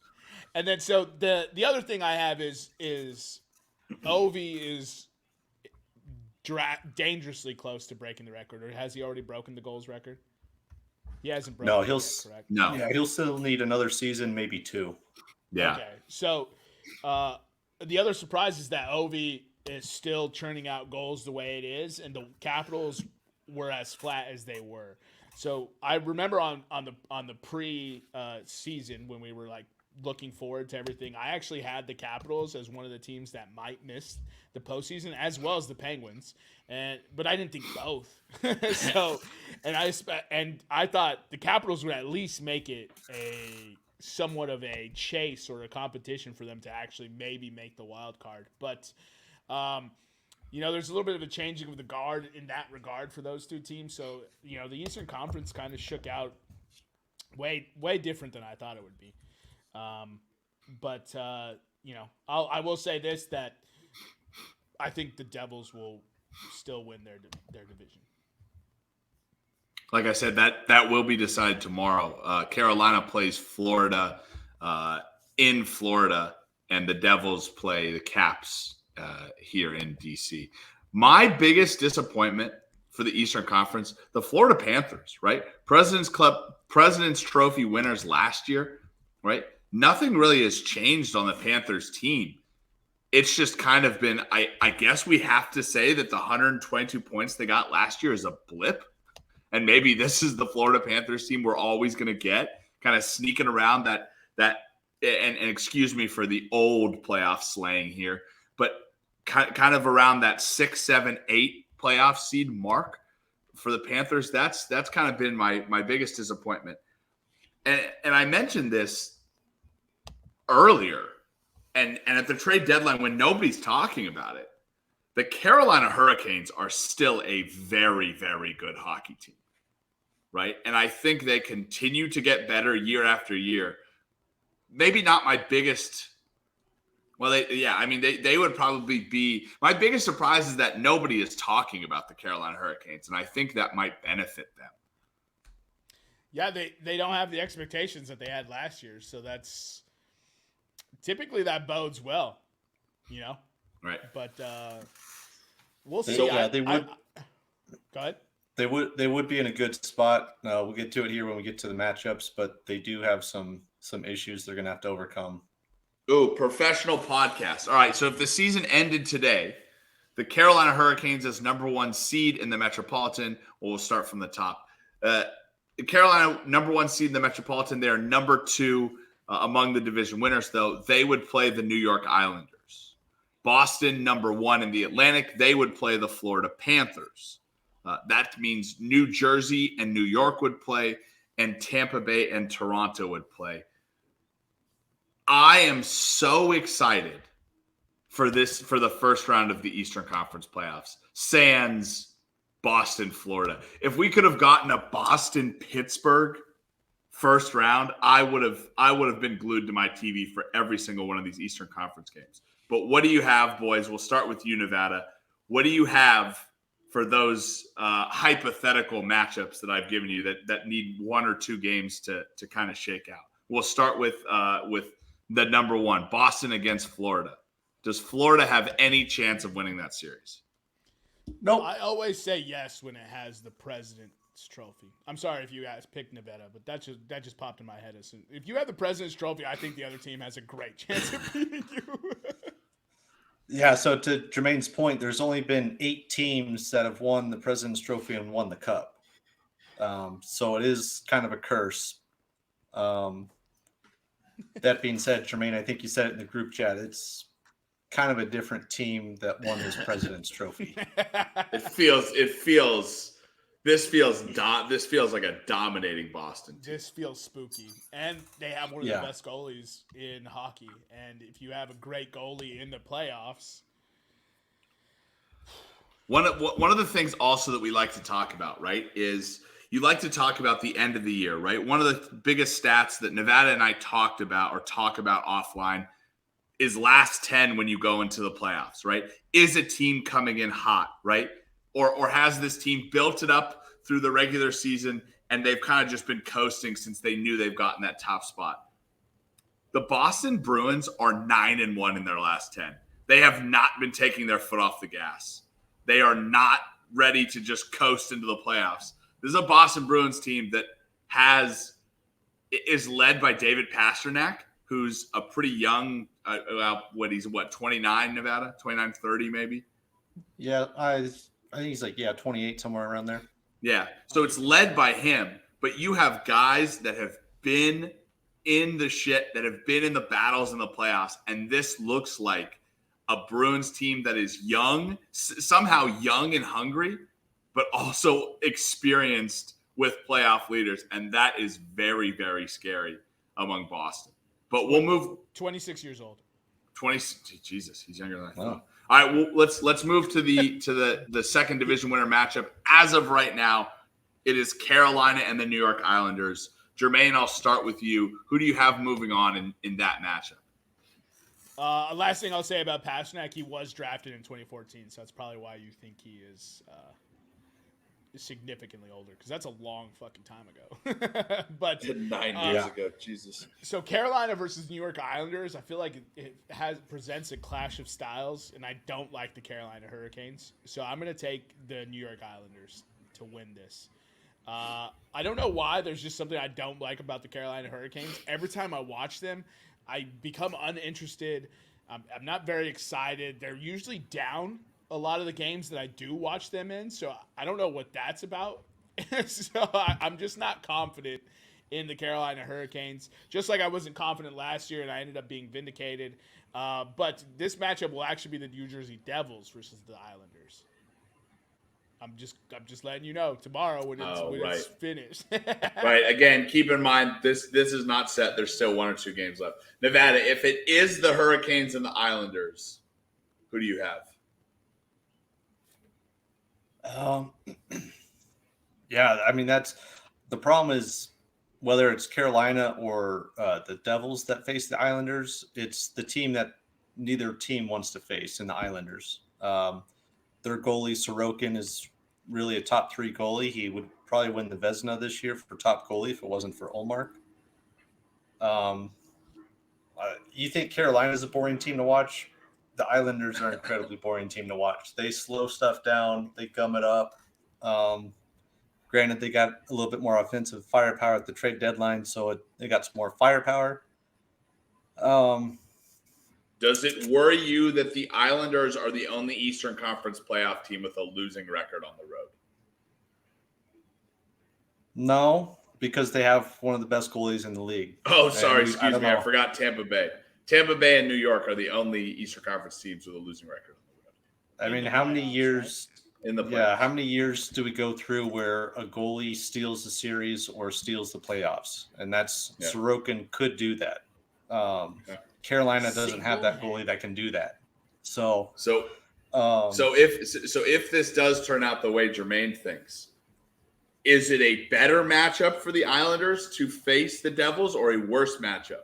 And then so the other thing I have is Ovi is dangerously close to breaking the record, or has he already broken the goals record? He hasn't broken. No, it yet, correct? No. Yeah, he'll still need another season, maybe 2. Yeah. Okay. So the other surprise is that Ovi is still churning out goals the way it is, and the Capitals were as flat as they were. So I remember on the pre season when we were like looking forward to everything, I actually had the Capitals as one of the teams that might miss the postseason, as well as the Penguins, but I didn't think both. So, and I thought the Capitals would at least make it a somewhat of a chase or a competition for them to actually maybe make the wild card. But there's a little bit of a changing of the guard in that regard for those two teams. So, the Eastern Conference kind of shook out way different than I thought it would be. I will say this, that I think the Devils will still win their division. Like I said, that will be decided tomorrow. Carolina plays Florida in Florida, and the Devils play the Caps here in DC. My biggest disappointment for the Eastern Conference, the Florida Panthers, right? President's Trophy winners last year, right? Nothing really has changed on the Panthers team. It's just kind of been, I guess we have to say that the 122 points they got last year is a blip. And maybe this is the Florida Panthers team we're always going to get, kind of sneaking around that and excuse me for the old playoff slang here, but kind of around that 6, 7, 8 playoff seed mark for the Panthers. That's kind of been my biggest disappointment. And I mentioned this earlier, and at the trade deadline when nobody's talking about it, the Carolina Hurricanes are still a very, very good hockey team, right? And I think they continue to get better year after year. Maybe not my biggest. Well, they would probably be my biggest surprise is that nobody is talking about the Carolina Hurricanes, and I think that might benefit them. Yeah, they don't have the expectations that they had last year, so that's typically that bodes well, Right. But we'll see. So, yeah, they would. Go ahead. They would be in a good spot. We'll get to it here when we get to the matchups, but they do have some issues they're going to have to overcome. Ooh, professional podcast. All right, so if the season ended today, the Carolina Hurricanes as number 1 seed in the Metropolitan. We'll start from the top. The Carolina number 1 seed in the Metropolitan. They are number 2 among the division winners, though. They would play the New York Islanders. Boston number 1 in the Atlantic. They would play the Florida Panthers. That means New Jersey and New York would play, and Tampa Bay and Toronto would play. I am so excited for the first round of the Eastern Conference playoffs. Sans Boston, Florida. If we could have gotten a Boston-Pittsburgh first round, I would have been glued to my TV for every single one of these Eastern Conference games. But what do you have, boys? We'll start with you, Nevada. What do you have for those hypothetical matchups that I've given you that need 1 or 2 games to kind of shake out? We'll start with the number 1, Boston against Florida. Does Florida have any chance of winning that series? Nope. I always say yes when it has the President's Trophy. I'm sorry if you guys picked Nevada, but that just popped in my head. If you have the President's Trophy, I think the other team has a great chance of beating you. Yeah, so to Jermaine's point, there's only been 8 teams that have won the President's Trophy and won the Cup. So it is kind of a curse. That being said, Jermaine, I think you said it in the group chat. It's kind of a different team that won this President's Trophy. This feels like a dominating Boston team. This feels spooky, and they have one of the best goalies in hockey. And if you have a great goalie in the playoffs, one of the things also that we like to talk about, right, is you like to talk about the end of the year, right? One of the biggest stats that Nevada and I talk about offline is last 10 when you go into the playoffs, right? Is a team coming in hot, right? Or has this team built it up through the regular season and they've kind of just been coasting since they knew they've gotten that top spot? The Boston Bruins are 9-1 in their last 10. They have not been taking their foot off the gas. They are not ready to just coast into the playoffs. This is a Boston Bruins team that is led by David Pastrnak, who's a pretty young, he's 29, Nevada? 29, 30 maybe? Yeah, I think he's 28, somewhere around there. Yeah, so it's led by him, but you have guys that have been in the shit, that have been in the battles in the playoffs, and this looks like a Bruins team that is young, somehow young and hungry, but also experienced with playoff leaders, and that is very, very scary among Boston. But we'll move. 26 years old. 20. Jesus, he's younger than I thought. All right, well, let's move to the second division winner matchup. As of right now, it is Carolina and the New York Islanders. Jermaine, I'll start with you. Who do you have moving on in that matchup? Last thing I'll say about Pastrnak, he was drafted in 2014, so that's probably why you think he is significantly older, because that's a long fucking time ago. But 9 years ago, Jesus. So Carolina versus New York Islanders, I feel like it presents a clash of styles, and I don't like the Carolina Hurricanes, so I'm going to take the New York Islanders to win this. I don't know why. There's just something I don't like about the Carolina Hurricanes. Every time I watch them, I become uninterested. I'm not very excited. They're usually down a lot of the games that I do watch them in, so I don't know what that's about. So I'm just not confident in the Carolina Hurricanes, just like I wasn't confident last year, and I ended up being vindicated. But this matchup will actually be the New Jersey Devils versus the Islanders. I'm just letting you know tomorrow when it's finished. Right. Again, keep in mind this is not set. There's still 1 or 2 games left. Nevada, if it is the Hurricanes and the Islanders, who do you have? Yeah, I mean, that's the problem is whether it's Carolina or the Devils that face the Islanders, it's the team that neither team wants to face in the Islanders. Their goalie, Sorokin, is really a top 3 goalie. He would probably win the Vezina this year for top goalie if it wasn't for Ullmark. You think Carolina is a boring team to watch? The Islanders are an incredibly boring team to watch. They slow stuff down. They gum it up. Granted, they got a little bit more offensive firepower at the trade deadline, so they got some more firepower. Does it worry you that the Islanders are the only Eastern Conference playoff team with a losing record on the road? No, because they have one of the best goalies in the league. Oh, sorry. Excuse me. I forgot Tampa Bay. Tampa Bay and New York are the only Eastern Conference teams with a losing record on the road. I mean, how many years in the playoffs? Yeah, how many years do we go through where a goalie steals the series or steals the playoffs? And Sorokin could do that. Carolina doesn't have that goalie that can do that. So if this does turn out the way Jermaine thinks, is it a better matchup for the Islanders to face the Devils or a worse matchup?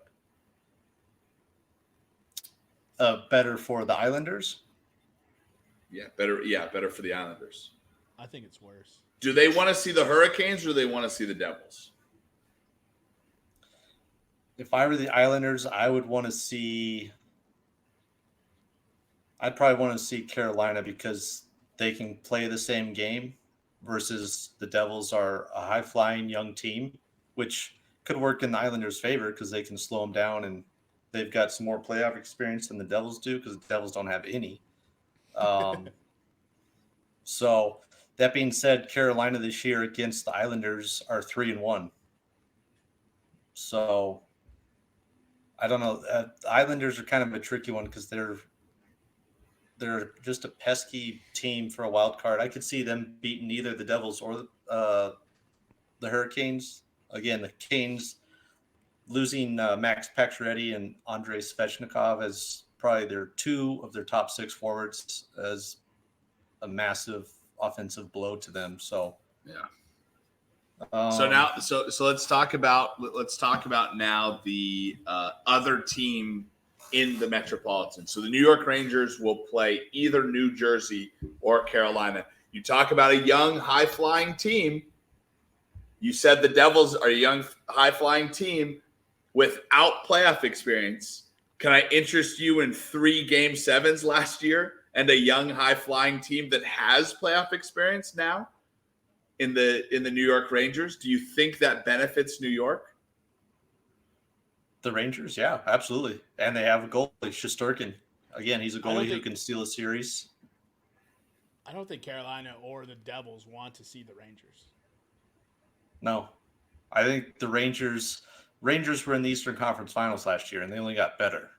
Better for the Islanders? Better for the Islanders. I think it's worse. Do they want to see the Hurricanes or do they want to see the Devils? If I were the Islanders, I'd probably want to see Carolina because they can play the same game versus the Devils are a high-flying young team, which could work in the Islanders' favor because they can slow them down and they've got some more playoff experience than the Devils do because the Devils don't have any. So that being said, Carolina this year against the Islanders are 3-1. So I don't know. The Islanders are kind of a tricky one because they're just a pesky team for a wild card. I could see them beating either the Devils or the Hurricanes. Again, the Canes losing Max Pacioretty and Andrei Svechnikov as probably their two of their top six forwards as a massive offensive blow to them. So yeah. So let's talk about now the other team in the Metropolitan. So the New York Rangers will play either New Jersey or Carolina. You talk about a young, high-flying team. You said the Devils are a young, high-flying team without playoff experience. Can I interest you in 3 Game 7s last year and a young, high-flying team that has playoff experience now in the New York Rangers? Do you think that benefits New York? The Rangers, yeah, absolutely. And they have a goalie, Shesterkin. Again, he's a goalie who can steal a series. I don't think Carolina or the Devils want to see the Rangers. No. I think the Rangers were in the Eastern Conference Finals last year, and they only got better.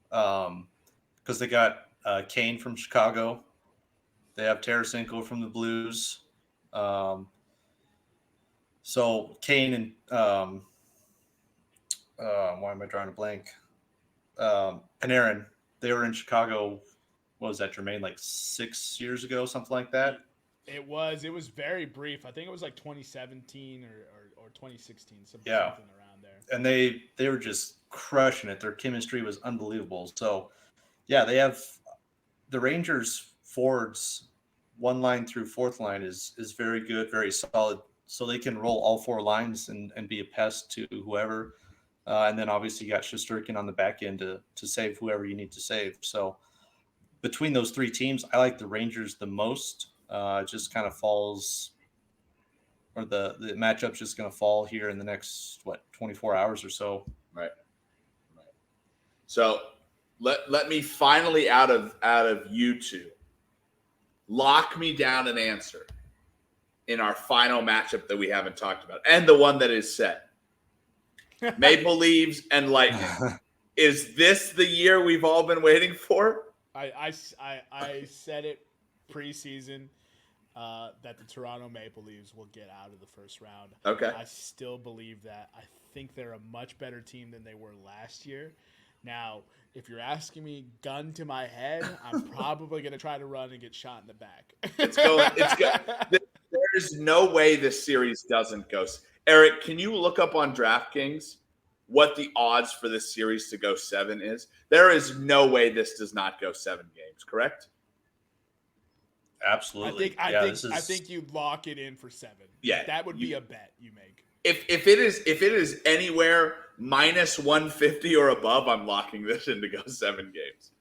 Because they got Kane from Chicago. They have Tarasenko from the Blues. So Kane and why am I drawing a blank? Panarin, they were in Chicago. What was that, Jermaine? Like 6 years ago, something like that. It was very brief. I think it was like 2017 or 2016, something around there. And they were just crushing it. Their chemistry was unbelievable. So, yeah, they have the Rangers forwards, 1 line through 4th line is very good, very solid. So they can roll all 4 lines and be a pest to whoever. And then obviously you got Shesterkin on the back end to save whoever you need to save. So between those 3 teams, I like the Rangers the most. It just kind of falls, or the matchup's just going to fall here in the next 24 hours or so. Right. So let me finally out of you two lock me down an answer in our final matchup that we haven't talked about, and the one that is set. Maple Leafs and Lightning. Is this the year we've all been waiting for? I said it preseason that the Toronto Maple Leafs will get out of the first round. Okay. I still believe that. I think they're a much better team than they were last year. Now, if you're asking me gun to my head, I'm probably going to try to run and get shot in the back. It's going. There's no way this series doesn't go. Eric, can you look up on DraftKings what the odds for this series to go 7 is? There is no way this does not go 7 games, correct? Absolutely. I think you lock it in for 7. Yeah, that would be a bet you make. If it is anywhere minus 150 or above, I'm locking this in to go 7 games.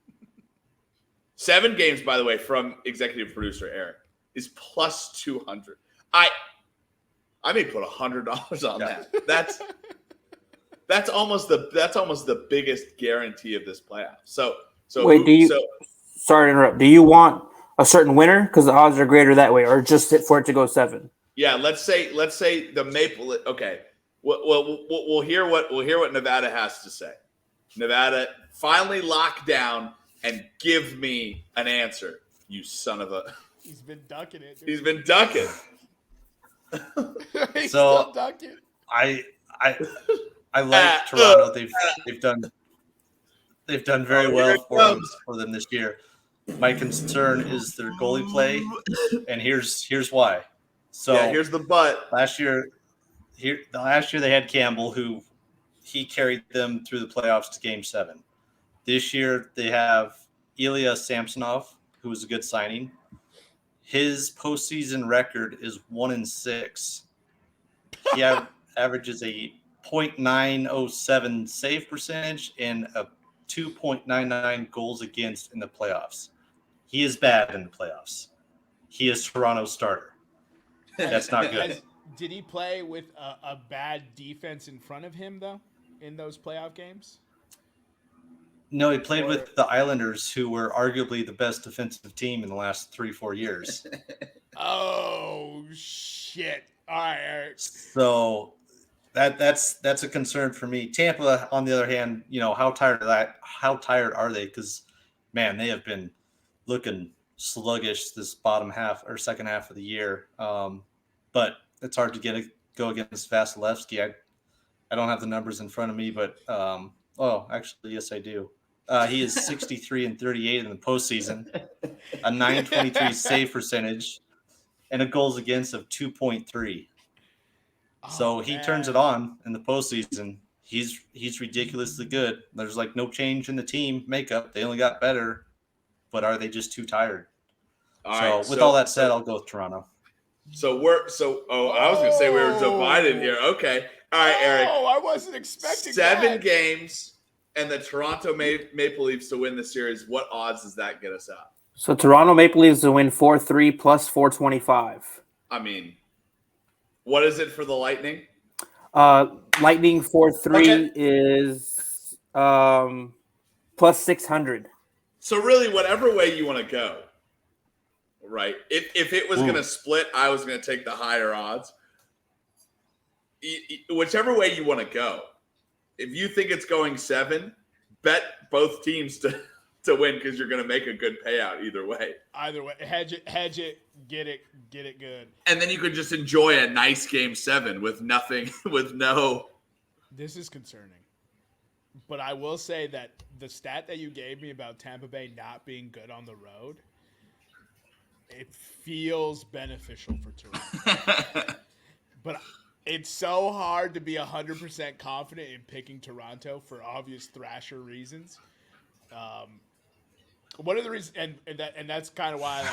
7 games, by the way, from executive producer Eric, is plus 200. I may put $100 on that. That's almost the biggest guarantee of this playoff. So wait, sorry to interrupt. Do you want a certain winner because the odds are greater that way, or just for it to go 7? Yeah, let's say the Maple. Okay, we'll hear what Nevada has to say. Nevada, finally lock down and give me an answer. You son of a. He's been ducking it. Dude. He's been ducking. He's still ducking. I like Toronto. They've done very well for them this year. My concern is their goalie play, and here's why. So here's the but. Last year they had Campbell, who he carried them through the playoffs to Game 7. This year they have Ilya Samsonov, who was a good signing. His postseason record is 1-6. He averages a .907 save percentage and a 2.99 goals against in the playoffs. He is bad in the playoffs. He is Toronto's starter. That's not good. Did he play with a bad defense in front of him though in those playoff games? No, he played with the Islanders, who were arguably the best defensive team in the last 3-4 years. Oh shit! All right, Eric. So that's a concern for me. Tampa, on the other hand, how tired are they? Because man, they have been looking sluggish this bottom half or second half of the year. But it's hard to go against Vasilevsky. I don't have the numbers in front of me, but actually, yes, I do. He is 63-38 in the postseason, a .923 save percentage, and a goals against of 2.3. So he turns it on in the postseason. He's ridiculously good. There's like no change in the team makeup. They only got better, but are they just too tired? With all that said, I'll go with Toronto. I was gonna say we were divided here. Okay. All right, Eric. Oh, I wasn't expecting 7 games and the Toronto Maple Leafs to win the series. What odds does that get us at? So Toronto Maple Leafs to win 4-3 plus 425. I mean, what is it for the Lightning? Lightning 4-3 is plus 600. So really, whatever way you want to go, right? If it was going to split, I was going to take the higher odds. Whichever way you want to go. If you think it's going 7, bet both teams to win because you're going to make a good payout either way. Either way, hedge it, get it good. And then you could just enjoy a nice game 7 with nothing, with no. This is concerning. But I will say that the stat that you gave me about Tampa Bay not being good on the road, it feels beneficial for Toronto. But it's so hard to be 100% confident in picking Toronto for obvious Thrasher reasons. One of the reasons, and that's kind of why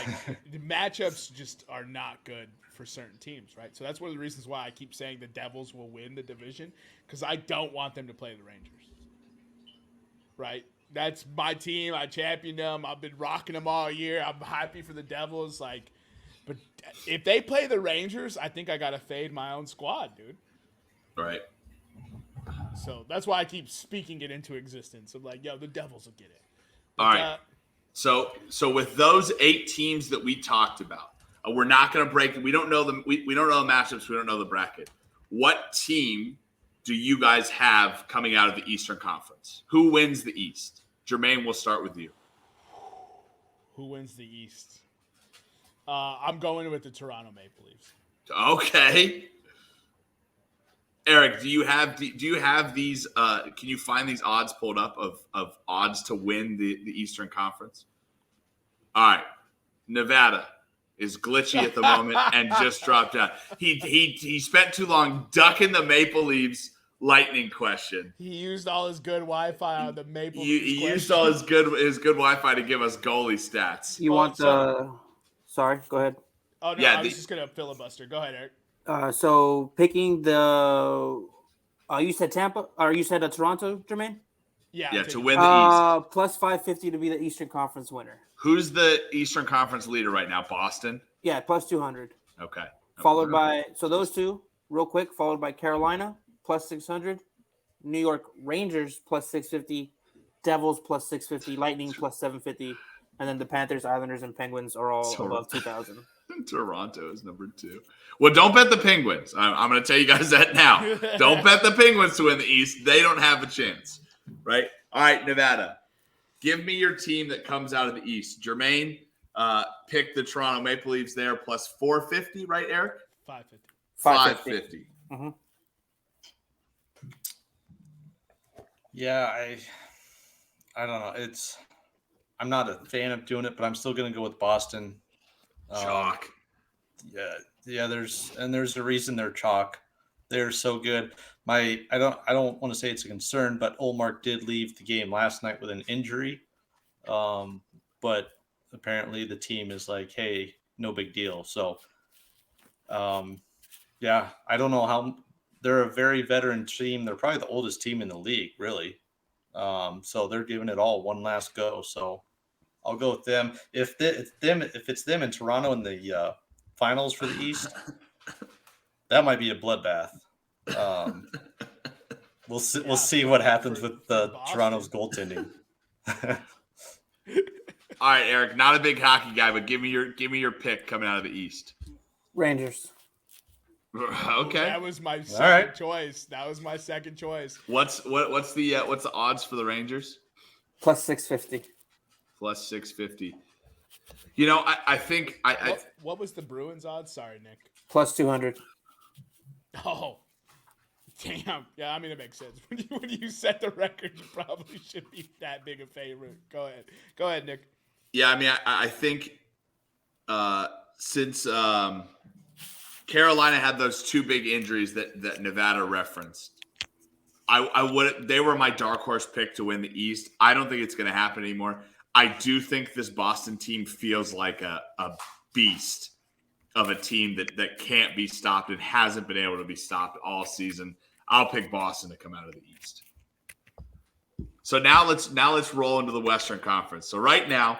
the matchups just are not good for certain teams, right? So that's one of the reasons why I keep saying the Devils will win the division, because I don't want them to play the Rangers. Right? That's my team. I championed them. I've been rocking them all year. I'm happy for the Devils. But if they play the Rangers, I think I got to fade my own squad, dude. Right. So that's why I keep speaking it into existence. I'm like, yo, the Devils will get it. But, all right. So with those 8 teams that we talked about, we're not going to break. We don't know them. We don't know the matchups. We don't know the bracket. What team do you guys have coming out of the Eastern Conference? Who wins the East? Jermaine, we'll start with you. Who wins the East? I'm going with the Toronto Maple Leafs. Okay. Eric, do you have these? Can you find these odds pulled up of odds to win the Eastern Conference? All right, Nevada is glitchy at the moment and just dropped out. He spent too long ducking the Maple Leafs Lightning question. He used all his good Wi-Fi on the Maple Leafs. He used all his good Wi-Fi to give us goalie stats. You want the? Sorry, go ahead. Oh no, I was just gonna filibuster. Go ahead, Eric. So picking the, you said Tampa, or you said Toronto, Jermaine? Yeah, to win the East. Plus 550 to be the Eastern Conference winner. Who's the Eastern Conference leader right now? Boston? Yeah, plus 200. Okay. Followed by, so those two, real quick, followed by Carolina, plus 600. New York Rangers, plus 650. Devils, plus 650. Lightning, plus 750. And then the Panthers, Islanders, and Penguins are all above 2,000. Toronto is number 2. Well, don't bet the Penguins. I'm going to tell you guys that now. Don't bet the Penguins to win the East. They don't have a chance. Right? All right, Nevada. Give me your team that comes out of the East. Jermaine, pick the Toronto Maple Leafs there, plus 450, right, Eric? 550. 550. Mm-hmm. Yeah, I don't know. I'm not a fan of doing it, but I'm still going to go with Boston. Chalk. Yeah. There's a reason they're chalk. They're so good. I don't want to say it's a concern, but Ullmark did leave the game last night with an injury. But apparently the team is like, hey, no big deal. So, I don't know how. They're a very veteran team. They're probably the oldest team in the league, really. So they're giving it all one last go. So I'll go with them. If it's them in Toronto in the finals for the East, that might be a bloodbath. We'll see what happens with Toronto's goaltending. All right, Eric, not a big hockey guy, but give me your pick coming out of the East. Rangers. Okay. That was my second choice. What's the odds for the Rangers? Plus 650. Plus 650. You know, I think what was the Bruins odds? Sorry, Nick. Plus 200. Oh, damn. Yeah, I mean, it makes sense. When you set the record, you probably should be that big a favorite. Go ahead, Nick. Yeah, I mean, I think since Carolina had those two big injuries that Nevada referenced, they were my dark horse pick to win the East. I don't think it's going to happen anymore. I do think this Boston team feels like a beast of a team that can't be stopped and hasn't been able to be stopped all season. I'll pick Boston to come out of the East. So now let's roll into the Western Conference. So right now,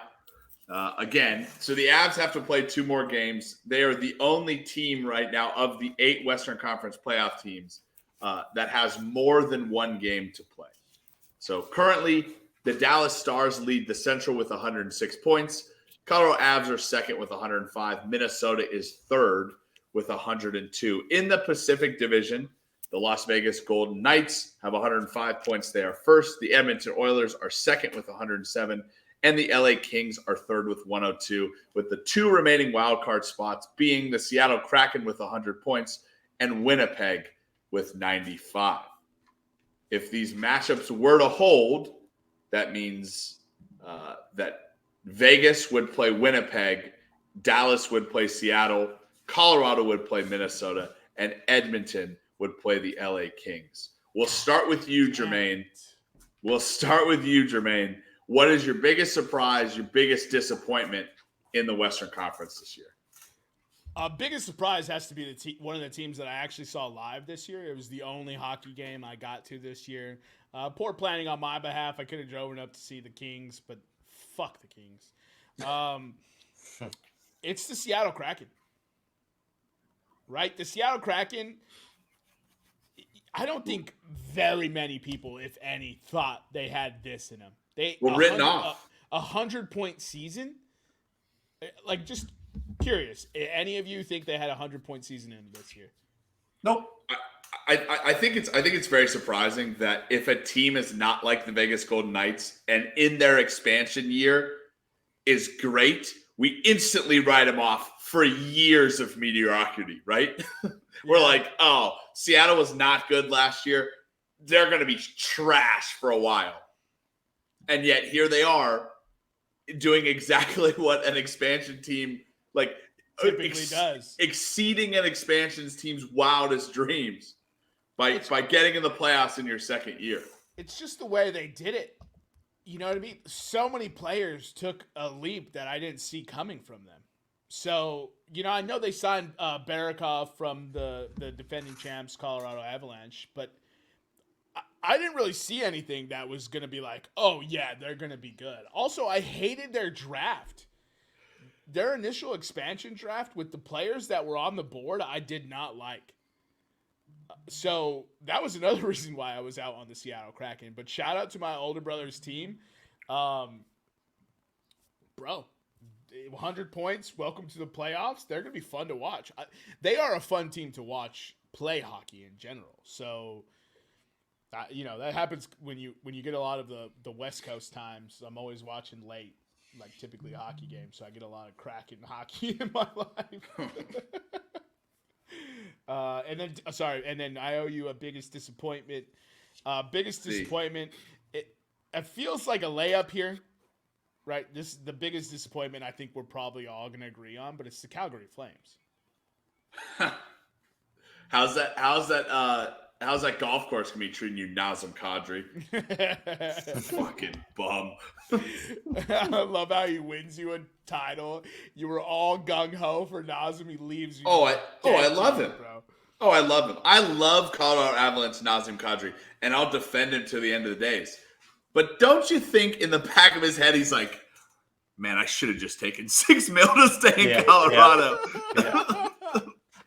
again, so the Avs have to play 2 more games. They are the only team right now of the 8 Western Conference playoff teams that has more than 1 game to play. So currently, the Dallas Stars lead the Central with 106 points. Colorado Avs are second with 105. Minnesota is third with 102. In the Pacific Division, the Las Vegas Golden Knights have 105 points. They are first. The Edmonton Oilers are second with 107. And the LA Kings are third with 102, with the 2 remaining wildcard spots being the Seattle Kraken with 100 points and Winnipeg with 95. If these matchups were to hold, that means that Vegas would play Winnipeg, Dallas would play Seattle, Colorado would play Minnesota, and Edmonton would play the LA Kings. We'll start with you, Jermaine. What is your biggest surprise, your biggest disappointment in the Western Conference this year? Biggest surprise has to be one of the teams that I actually saw live this year. It was the only hockey game I got to this year. Poor planning on my behalf. I could have driven up to see the Kings, but fuck the Kings. It's the Seattle Kraken. Right? The Seattle Kraken, I don't think very many people, if any, thought they had this in them. They were written off. 100-point season? Like, just curious. Any of you think they had a 100-point season in this year? Nope. I think it's very surprising that if a team is not like the Vegas Golden Knights and in their expansion year is great, we instantly write them off for years of mediocrity, right? We're like, oh, Seattle was not good last year. They're going to be trash for a while. And yet here they are doing exactly what an expansion team like typically does, exceeding an expansion team's wildest dreams by getting in the playoffs in your second year. It's just the way they did it. You know what I mean? So many players took a leap that I didn't see coming from them. So, you know, I know they signed Barikov from the defending champs Colorado Avalanche, but I didn't really see anything that was going to be like, oh, yeah, they're going to be good. Also, I hated their draft. Their initial expansion draft with the players that were on the board, I did not like. So that was another reason why I was out on the Seattle Kraken. But shout out to my older brother's team. Bro, 100 points. Welcome to the playoffs. They're going to be fun to watch. They are a fun team to watch play hockey in general. So, you know, that happens when you get a lot of the West Coast times. I'm always watching late, like typically hockey games. So I get a lot of Kraken hockey in my life. And then I owe you a biggest disappointment. Disappointment. It feels like a layup here, right? This is the biggest disappointment I think we're probably all going to agree on, but it's the Calgary Flames. How's that golf course gonna be treating you, Nazem Kadri? Fucking bum. I love how he wins you a title. You were all gung ho for Nazem. He leaves you. I love him, bro. Oh, I love him. I love Colorado Avalanche Nazem Kadri, and I'll defend him to the end of the days. But don't you think in the back of his head he's like, man, I should have just taken $6 million to stay in Colorado. Yeah.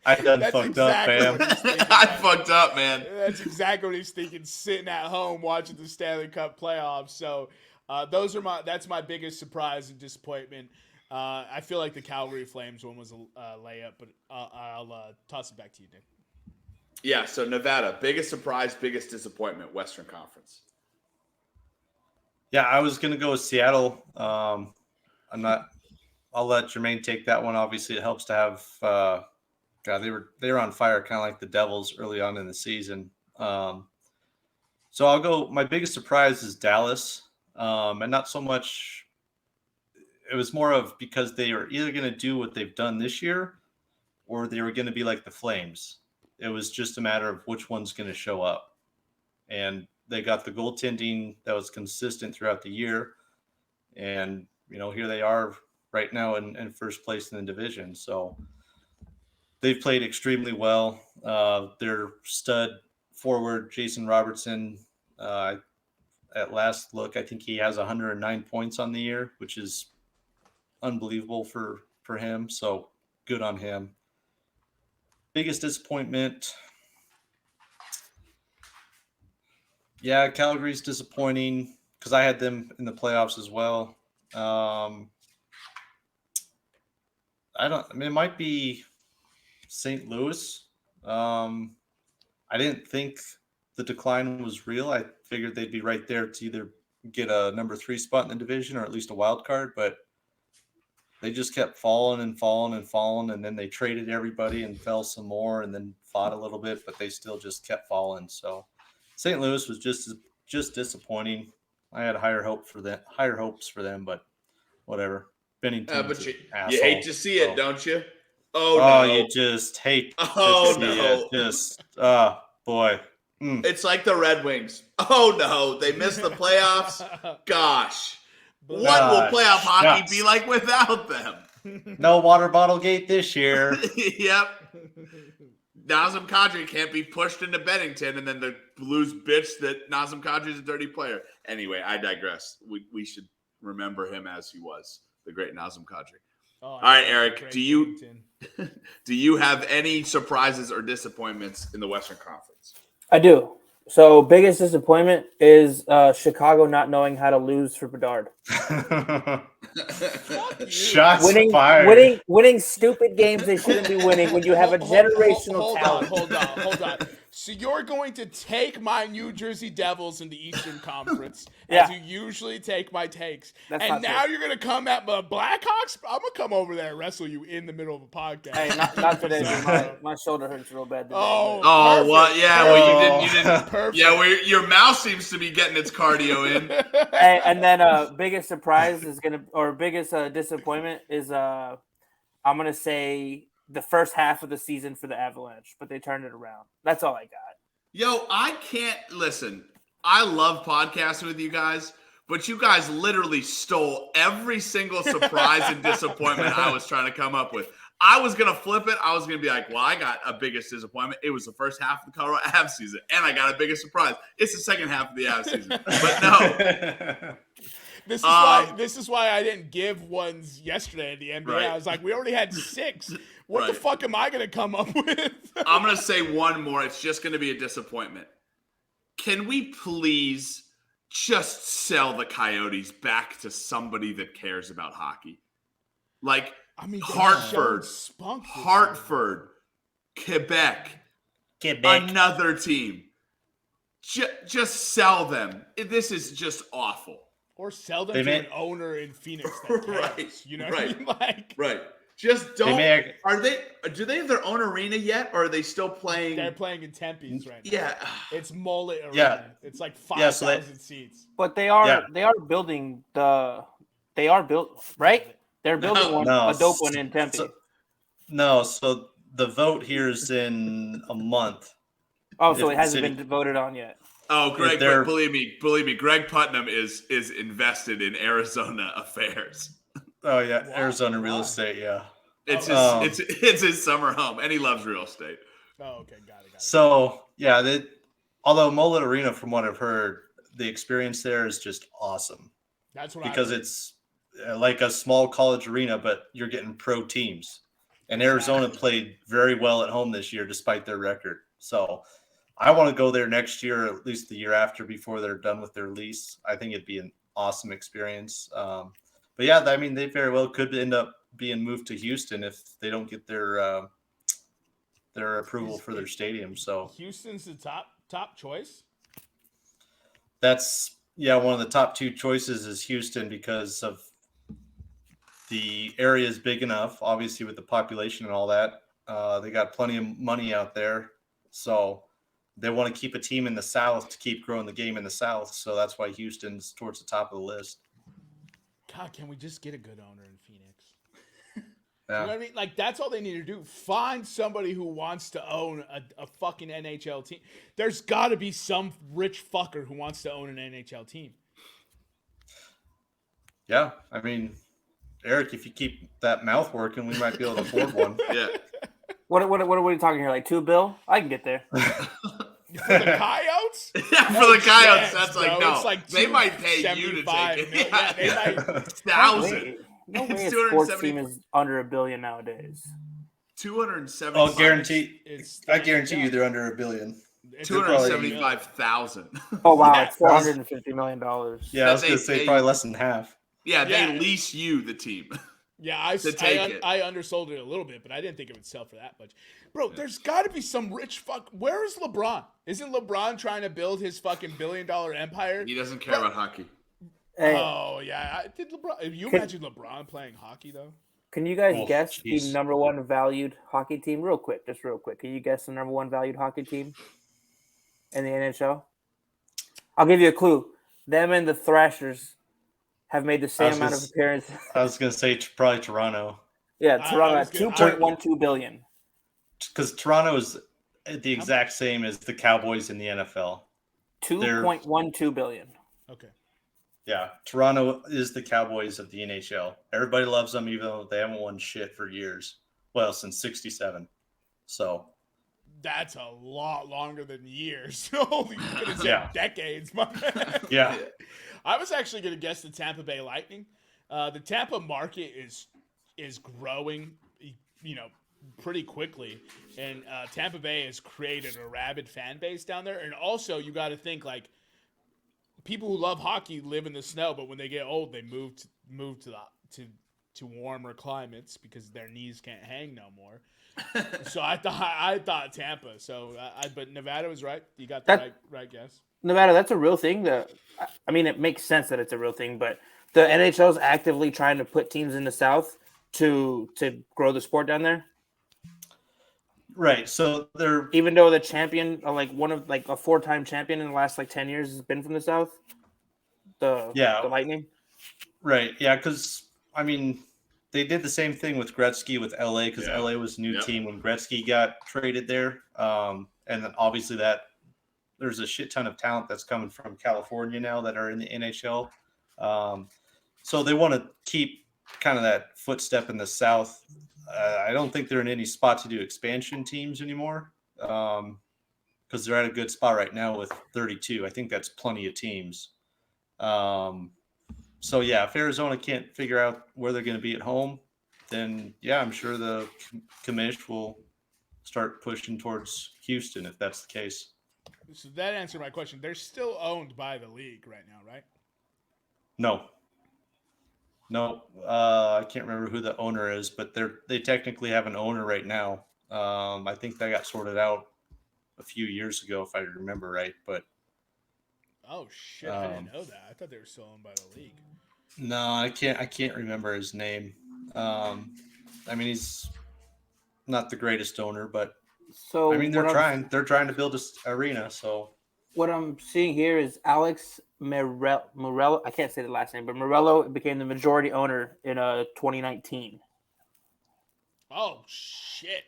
I done fucked up, fam. I fucked up, man. That's exactly what he's thinking, sitting at home watching the Stanley Cup playoffs. So That's my biggest surprise and disappointment. I feel like the Calgary Flames one was a layup, but I'll toss it back to you, Nick. Yeah, so Nevada, biggest surprise, biggest disappointment, Western Conference. Yeah, I was gonna go with Seattle. I'll let Jermaine take that one. Obviously, it helps to have they were on fire, kind of like the Devils early on in the season. So I'll go. My biggest surprise is Dallas, and not so much. It was more of because they are either going to do what they've done this year, or they were going to be like the Flames. It was just a matter of which one's going to show up, and they got the goaltending that was consistent throughout the year, and here they are right now in first place in the division. So they've played extremely well. Their stud forward, Jason Robertson, at last look, I think he has 109 points on the year, which is unbelievable for him. So good on him. Biggest disappointment. Yeah, Calgary's disappointing because I had them in the playoffs as well. It might be St. Louis. I didn't think the decline was real. I figured they'd be right there to either get a number 3 spot in the division or at least a wild card, but they just kept falling, and then they traded everybody and fell some more and then fought a little bit, but they still just kept falling. So St. Louis was just disappointing. I had higher hopes for them, but whatever. Bennington, but you hate to see it, don't you? Oh no! You just hate. Oh no! Just boy. It's like the Red Wings. Oh no! They missed the playoffs. Gosh, what will playoff hockey be like without them? No water bottle gate this year. Yep. Nazem Kadri can't be pushed into Bennington, and then the Blues bitch that Nazem Kadri is a dirty player. Anyway, I digress. We should remember him as he was, the great Nazem Kadri. All right, Eric, do you have any surprises or disappointments in the Western Conference? I do. So biggest disappointment is Chicago not knowing how to lose for Bedard. Shots fired. Winning stupid games they shouldn't be winning when you have a generational talent. Hold on. So you're going to take my New Jersey Devils in the Eastern Conference, yeah. as you usually take my takes. That's and now true. you're going to come at the Blackhawks? I'm going to come over there and wrestle you in the middle of a podcast. Hey, not today. My shoulder hurts real bad today. Oh, well, yeah. Well, you didn't. Perfect. Yeah, your mouth seems to be getting its cardio in. Hey, and then biggest surprise biggest disappointment is I'm gonna say the first half of the season for the Avalanche, but they turned it around. That's all I got. Yo, I can't listen. I love podcasting with you guys, but you guys literally stole every single surprise and disappointment I was trying to come up with. I was going to flip it. I was going to be like, well, I got a biggest disappointment. It was the first half of the Colorado Avs season, and I got a biggest surprise. It's the second half of the Avs season. But no. This is why I didn't give ones yesterday in the NBA. Right. I was like, we already had 6. What the fuck am I going to come up with? I'm going to say one more. It's just going to be a disappointment. Can we please just sell the Coyotes back to somebody that cares about hockey? Like, Hartford, Quebec, another team. Just sell them. This is just awful. Or sell them to an owner in Phoenix that cares. Right. You know what I mean? Right. Just don't. Do they have their own arena yet, or are they still playing? They're playing in Tempe's right now. Yeah. It's Mullet Arena. Yeah. It's like 5,000 seats. But they are building right? They're building a dope one in Tempe. So the vote here is in a month. Oh, so it hasn't been voted on yet. Oh, Greg, but believe me, Greg Putnam is invested in Arizona affairs. Oh yeah, wow. Arizona real estate, yeah. It's his summer home, and he loves real estate. Oh, okay, got it. So yeah, although Mullet Arena, from what I've heard, the experience there is just awesome. That's what because it's like a small college arena, but you're getting pro teams. And Arizona played very well at home this year, despite their record. So I want to go there next year, or at least the year after, before they're done with their lease. I think it'd be awesome experience. But yeah, I mean, they very well could end up being moved to Houston if they don't get their approval for their stadium. So Houston's the top choice. That's one of the top two choices is Houston because of the area is big enough, obviously with the population and all that. They got plenty of money out there, so they want to keep a team in the South to keep growing the game in the South. So that's why Houston's towards the top of the list. God, can we just get a good owner in Phoenix? Yeah. You know what I mean? Like, that's all they need to do. Find somebody who wants to own a fucking NHL team. There's got to be some rich fucker who wants to own an NHL team. Yeah, I mean, Eric, if you keep that mouth working, we might be able to afford one. Yeah. What are we talking here? Like $2 billion? I can get there. For the Coyotes? Yeah, for the Coyotes, that's bro. like, no. It's like they might pay you to take it. million. Yeah, they might. Thousand. No way a It's sports team 270 is under $1 billion nowadays. 270. I'll guarantee. It's I guarantee you they're under $1 billion. 275,000. Oh wow, Yeah. it's $450 million. Yeah, I was going to say probably less than half. Yeah, Yeah. they lease you the team. Yeah, I I undersold it a little bit, but I didn't think it would sell for that much. Bro, there's got to be some rich fuck. Where is LeBron? Isn't LeBron trying to build his fucking $1 billion empire? He doesn't care about hockey. Hey, Oh yeah, did LeBron? You imagine LeBron playing hockey though? can you guys Oh, guess jeez. the number one valued hockey team? Real quick. Can you guess the number one valued hockey team in the NHL? I'll give you a clue. Them and the Thrashers have made the same amount of appearances. I was going to say probably Toronto. Yeah, I Toronto was at gonna- $2.12 billion. Because Toronto is the exact same as the Cowboys in the NFL. $2.12 billion. Okay. Yeah, Toronto is the Cowboys of the NHL. Everybody loves them, even though they haven't won shit for years. Well, since '67. So That's a lot longer than years. Holy, you could have said Yeah. decades, my man. yeah, I was actually going to guess the Tampa Bay Lightning. The Tampa market is growing, pretty quickly, and Tampa Bay has created a rabid fan base down there. And also, you got to think like people who love hockey live in the snow, but when they get old, they move to warmer climates because their knees can't hang no more. So I thought Tampa. So but Nevada was right. You got the right guess. Nevada, that's a real thing. I mean, it makes sense that it's a real thing, but the NHL is actively trying to put teams in the South to grow the sport down there. right. So they're Even though the champion, one of a 4-time champion in the last 10 years, has been from the South. The Lightning. right. Yeah, because I mean, they did the same thing with Gretzky with LA because Yeah. LA was a new Yep. team when Gretzky got traded there. And then obviously there's a shit ton of talent that's coming from California now that are in the NHL. So they want to keep kind of that footstep in the South. I don't think they're in any spot to do expansion teams anymore because they're at a good spot right now with 32. I think that's plenty of teams. So, yeah, if Arizona can't figure out where they're going to be at home, then, yeah, I'm sure the commish will start pushing towards Houston if that's the case. So that answered my question. They're still owned by the league right now, right? No, I can't remember who the owner is, but they technically have an owner right now. I think that got sorted out a few years ago, if I remember right. But Oh shit! I didn't know that. I thought they were still owned by the league. no, I can't remember his name. I mean, he's not the greatest owner, but So I mean, they're trying. They're trying to build this arena. So What I'm seeing here is Alex Morello. I can't say the last name, but Morello became the majority owner in 2019. Oh shit!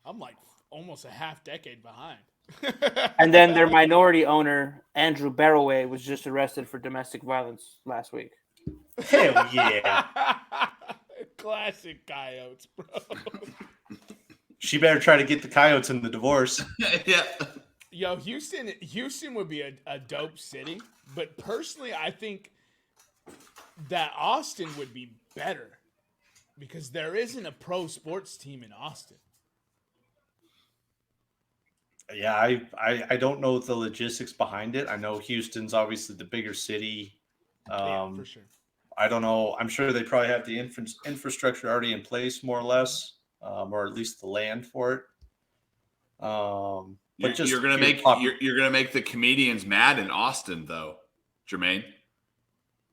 I'm like almost a half decade behind. And then their minority owner, Andrew Barroway, was just arrested for domestic violence last week. hell yeah, Classic Coyotes, bro. she better try to get the Coyotes in the divorce. Yeah. Yo, Houston would be a dope city, but personally, I think that Austin would be better because there isn't a pro sports team in Austin. Yeah, I don't know the logistics behind it. I know Houston's obviously the bigger city. Yeah, for sure. I don't know. I'm sure they probably have the infrastructure already in place, more or less, or at least the land for it. But You're gonna make the comedians mad in Austin, though, Jermaine.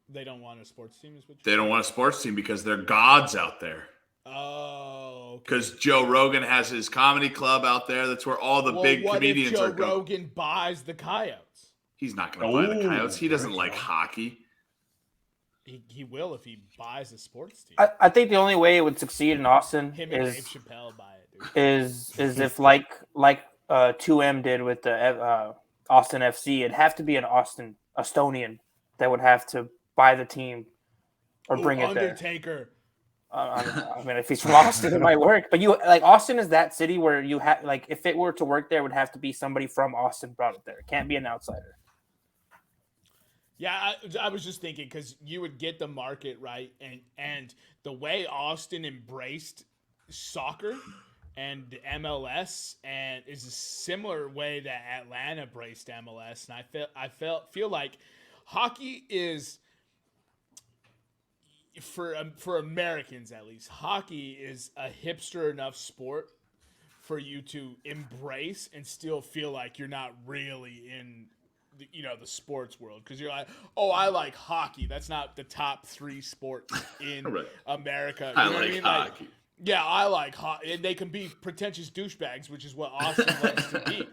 They don't want a sports team, is what They don't want a sports team because they're gods out there. Oh, because Joe Rogan has his comedy club out there. That's where all the big comedians are going. Joe Rogan buys the Coyotes? He's not going to buy the Coyotes. He doesn't like hockey. He will if he buys a sports team. I think the only way it would succeed in Austin Him and Dave Chappelle buy it, dude. is if like 2M did with the Austin FC, it'd have to be an Estonian that would have to buy the team or bring it there. Undertaker. I mean, if he's from Austin, it might work. But Austin is that city where you have if it were to work there, it would have to be somebody from Austin brought it there. It can't be an outsider. Yeah, I was just thinking because you would get the market right, and the way Austin embraced soccer and the MLS, and is a similar way that Atlanta embraced MLS, and I feel like hockey is. For Americans at least, hockey is a hipster enough sport for you to embrace and still feel like you're not really in the sports world, because you're like, oh, I like hockey. That's not the top 3 sports in America. I like hockey. Yeah, I like hockey. And they can be pretentious douchebags, which is what Austin loves to be.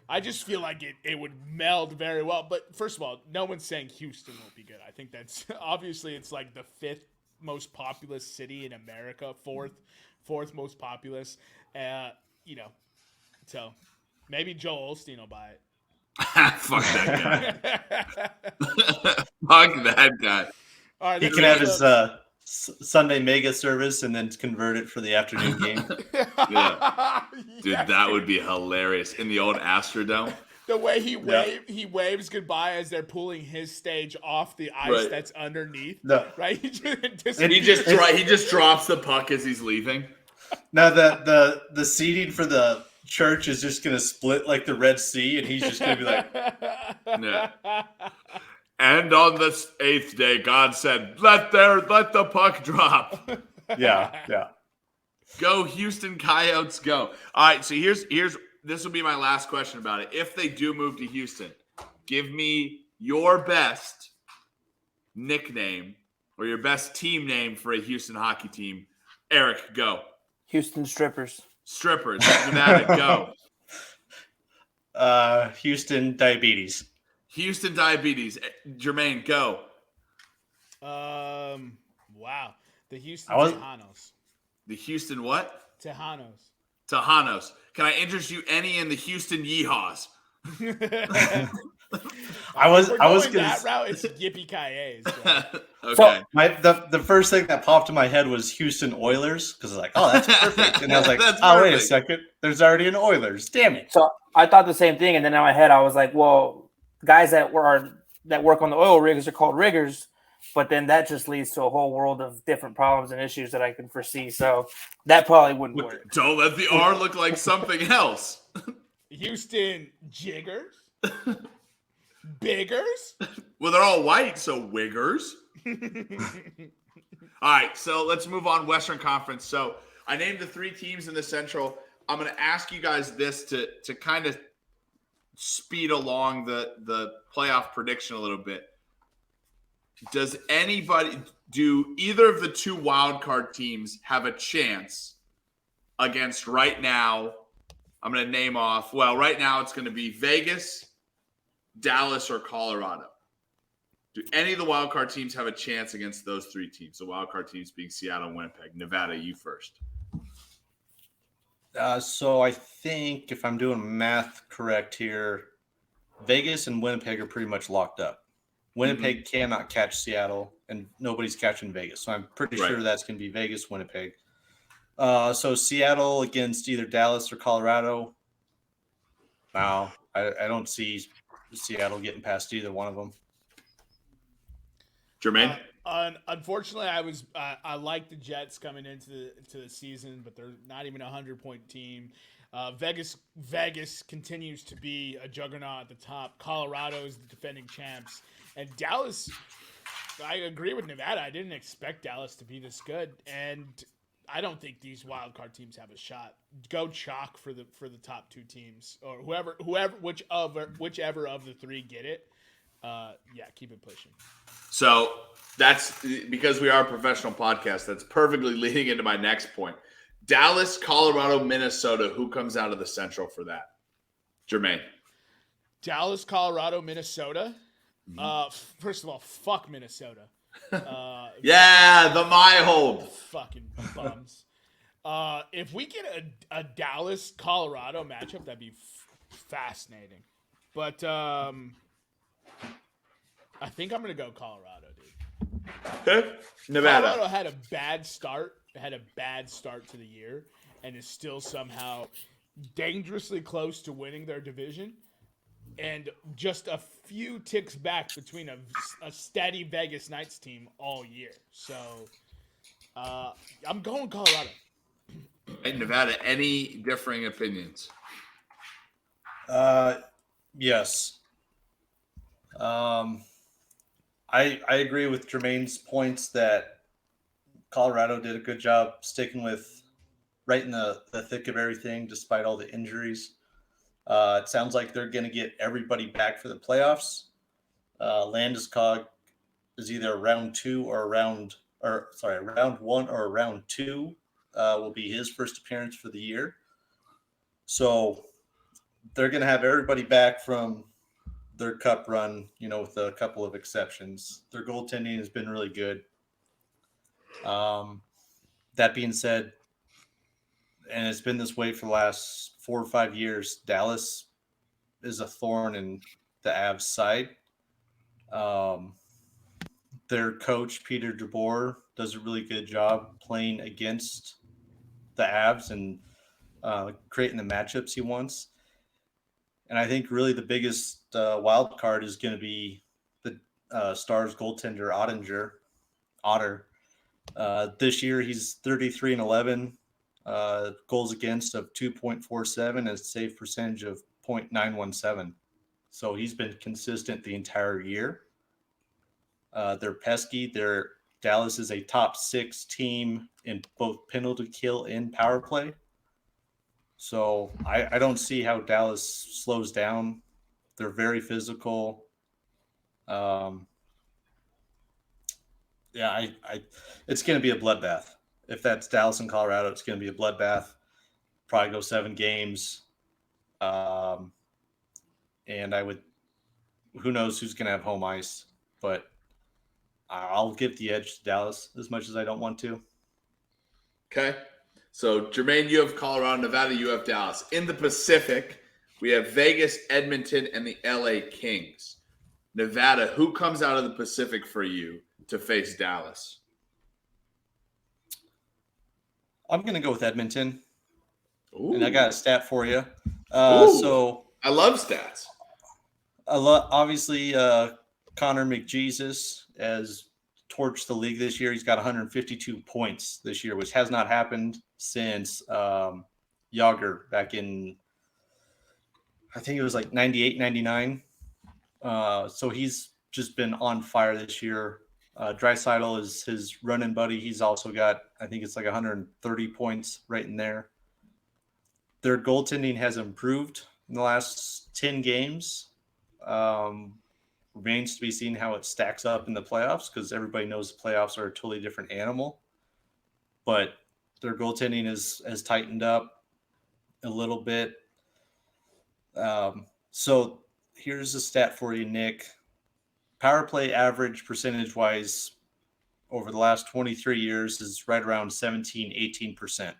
I just feel like it would meld very well. But first of all, no one's saying Houston won't be good. I think that's obviously it's like the 5th most populous city in America, fourth most populous. So maybe Joel Osteen will buy it. Fuck that guy. Fuck that guy. All right, he can have his Sunday mega service and then convert it for the afternoon game. Yeah. Dude, that would be hilarious in the old Astrodome. The way he waves goodbye as they're pulling his stage off the ice that's underneath. No. Right? He just drops the puck as he's leaving. Now the seating for the church is just gonna split like the Red Sea, and he's just gonna be like, yeah. And on the 8th day, God said, let the puck drop. Yeah. Go Houston Coyotes, go. All right, so here's this will be my last question about it. If they do move to Houston, give me your best nickname or your best team name for a Houston hockey team. Eric, go. Houston Strippers. Strippers. Nevada, go. Houston Diabetes. Houston Diabetes. Jermaine, go. Wow. The Houston Tejanos. The Houston what? Tejanos. Can I interest you any in the Houston Yeehaws? I was gonna that route. It's Yippee Ki-Yays. Okay. So the first thing that popped in my head was Houston Oilers, because I was like, oh, that's perfect. And I was like, wait a second, there's already an Oilers. Damn it. So I thought the same thing, and then in my head I was like, well, guys that work on the oil rigs are called riggers. But then that just leads to a whole world of different problems and issues that I can foresee. So that probably wouldn't work. Don't let the R look like something else. Houston Jiggers. Biggers. Well, they're all white, so wiggers. All right, so let's move on. Western Conference. So I named the 3 teams in the Central. I'm going to ask you guys this to kind of speed along the playoff prediction a little bit. Do either of the 2 wild card teams have a chance against right now? I'm going to name off. Well, right now it's going to be Vegas, Dallas, or Colorado. Do any of the wild card teams have a chance against those 3 teams? The wild card teams being Seattle and Winnipeg. Nevada, you first. So I think if I'm doing math correct here, Vegas and Winnipeg are pretty much locked up. Winnipeg cannot catch Seattle, and nobody's catching Vegas. So I'm pretty sure that's going to be Vegas, Winnipeg. So Seattle against either Dallas or Colorado. Wow, I don't see Seattle getting past either one of them. Jermaine? Unfortunately, I like the Jets coming into the season, but they're not even a 100-point team. Vegas continues to be a juggernaut at the top. Colorado is the defending champs. And Dallas, I agree with Nevada. I didn't expect Dallas to be this good, and I don't think these wild card teams have a shot. Go chalk for the top two teams, or whichever of the three get it. Keep it pushing. So that's because we are a professional podcast. That's perfectly leading into my next point. Dallas, Colorado, Minnesota. Who comes out of the Central for that? Jermaine. Dallas, Colorado, Minnesota. First of all, fuck Minnesota. Yeah, the my hold. Fucking bums. If we get a Dallas Colorado matchup, that'd be fascinating. But I think I'm gonna go Colorado, dude. Okay. Nevada. Colorado had a bad start. Had a bad start to the year, and is still somehow dangerously close to winning their division. And just a few ticks back between a steady Vegas Knights team all year. So I'm going Colorado. And Nevada, any differing opinions? Yes. I agree with Jermaine's points that Colorado did a good job sticking with right in the thick of everything, despite all the injuries. It sounds like they're going to get everybody back for the playoffs. Landeskog is either round one or round two will be his first appearance for the year. So they're going to have everybody back from their cup run, with a couple of exceptions. Their goaltending has been really good. That being said, and it's been this way for the last 4 or 5 years, Dallas is a thorn in the Avs' side. Their coach, Peter DeBoer, does a really good job playing against the Avs and creating the matchups he wants. And I think really the biggest wild card is going to be the Stars goaltender, Otter. This year he's 33-11, goals against of 2.47 and a save percentage of 0.917. So he's been consistent the entire year. They're pesky. Dallas is a top 6 team in both penalty kill and power play. So I don't see how Dallas slows down. They're very physical. It's going to be a bloodbath. If that's Dallas and Colorado, it's going to be a bloodbath. Probably go 7 games. And who knows who's going to have home ice, but I'll give the edge to Dallas as much as I don't want to. Okay. So, Jermaine, you have Colorado. Nevada, you have Dallas. In the Pacific, we have Vegas, Edmonton, and the LA Kings. Nevada, who comes out of the Pacific for you to face Dallas? I'm going to go with Edmonton. Ooh. And I got a stat for you. So I love stats. Obviously, Connor McJesus has torched the league this year. He's got 152 points this year, which has not happened since Yager back in, I think it was like 98, 99. So he's just been on fire this year. Draisaitl is his running buddy. He's also got, I think it's like 130 points right in there. Their goaltending has improved in the last 10 games. Remains to be seen how it stacks up in the playoffs, because everybody knows the playoffs are a totally different animal. But their goaltending has tightened up a little bit. So here's a stat for you, Nick. Power play average percentage-wise over the last 23 years is right around 18%.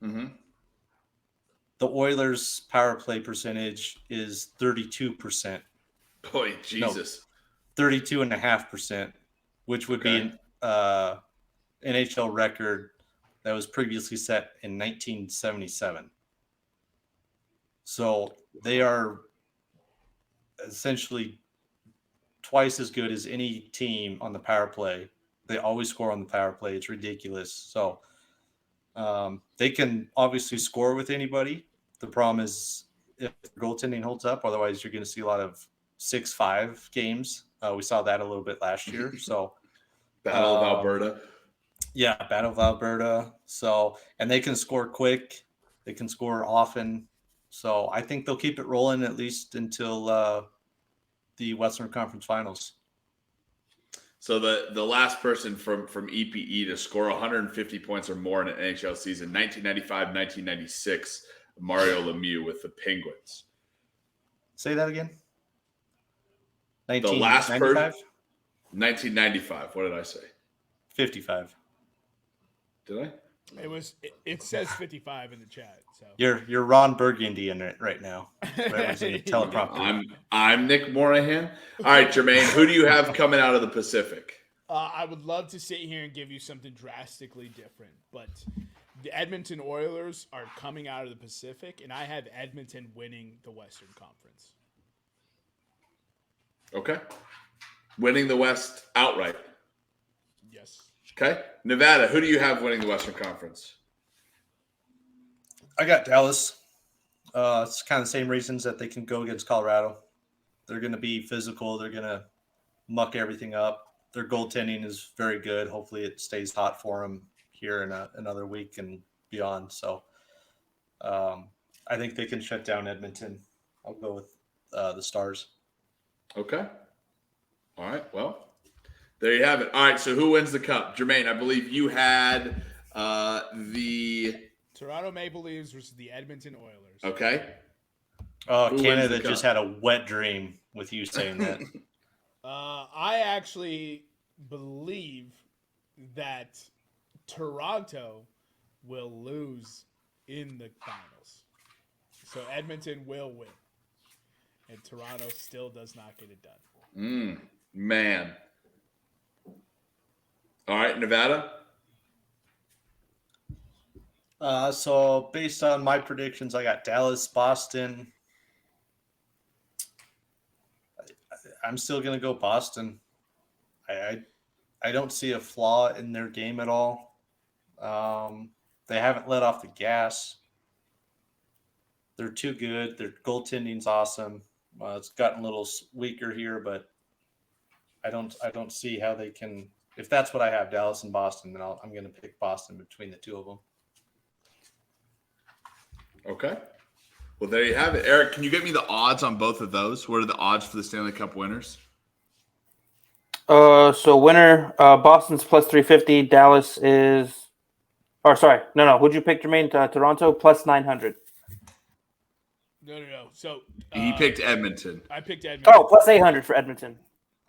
Mm-hmm. The Oilers' power play percentage is 32%. Boy, Jesus. No, 32.5%, which would be an NHL record that was previously set in 1977. So they are essentially twice as good as any team on the power play. They always score on the power play. It's ridiculous. So they can obviously score with anybody. The problem is if goaltending holds up, otherwise you're going to see a lot of 6-5 games. We saw that a little bit last year. So Battle of Alberta. Yeah, Battle of Alberta. So, and they can score quick. They can score often. So I think they'll keep it rolling at least until the Western Conference Finals. So the last person from EPE to score 150 points or more in an NHL season, 1995-1996, Mario Lemieux with the Penguins. Say that again. The last person, 1995? 1995. What did I say? 55. Did I? It says 55 in the chat. So You're Ron Burgundy in it right now. Whoever's in the teleprompter. I'm Nick Morahan. All right, Jermaine, who do you have coming out of the Pacific? I would love to sit here and give you something drastically different, but the Edmonton Oilers are coming out of the Pacific, and I have Edmonton winning the Western Conference. Okay. Winning the West outright. Yes. Okay. Nevada, who do you have winning the Western Conference? I got Dallas. It's kind of the same reasons that they can go against Colorado. They're going to be physical. They're going to muck everything up. Their goaltending is very good. Hopefully it stays hot for them here in another week and beyond. So I think they can shut down Edmonton. I'll go with the Stars. Okay. All right. Well, there you have it. All right. So who wins the cup? Jermaine, I believe you had the Toronto Maple Leafs versus the Edmonton Oilers. Okay. Canada just had a wet dream with you saying that. I actually believe that Toronto will lose in the finals. So Edmonton will win. And Toronto still does not get it done. Man. All right, Nevada? So based on my predictions, I got Dallas, Boston. I'm still going to go Boston. I don't see a flaw in their game at all. They haven't let off the gas. They're too good. Their goaltending's awesome. It's gotten a little weaker here, but I don't see how they can. If that's what I have, Dallas and Boston, then I'm going to pick Boston between the two of them. Okay. Well, there you have it. Eric, can you get me the odds on both of those? What are the odds for the Stanley Cup winners? So winner, Boston's plus 350. Dallas is, no. Would you pick, Jermaine? Toronto plus 900. No. So he picked Edmonton. I picked Edmonton. Oh, plus 800 for Edmonton.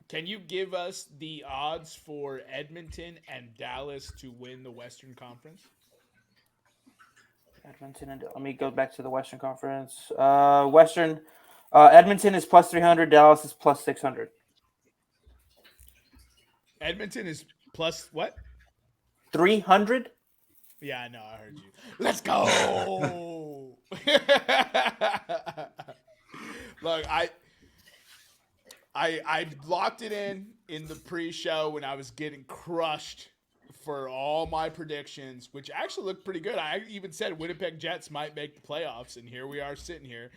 Can you give us the odds for Edmonton and Dallas to win the Western Conference? Edmonton and let me go back to the Western Conference. Edmonton is plus 300. Dallas is plus 600. Edmonton is plus what? 300. Yeah, I know. I heard you. Let's go. Look, I locked it in the pre-show when I was getting crushed for all my predictions, which actually looked pretty good. I even said Winnipeg Jets might make the playoffs, and here we are sitting here.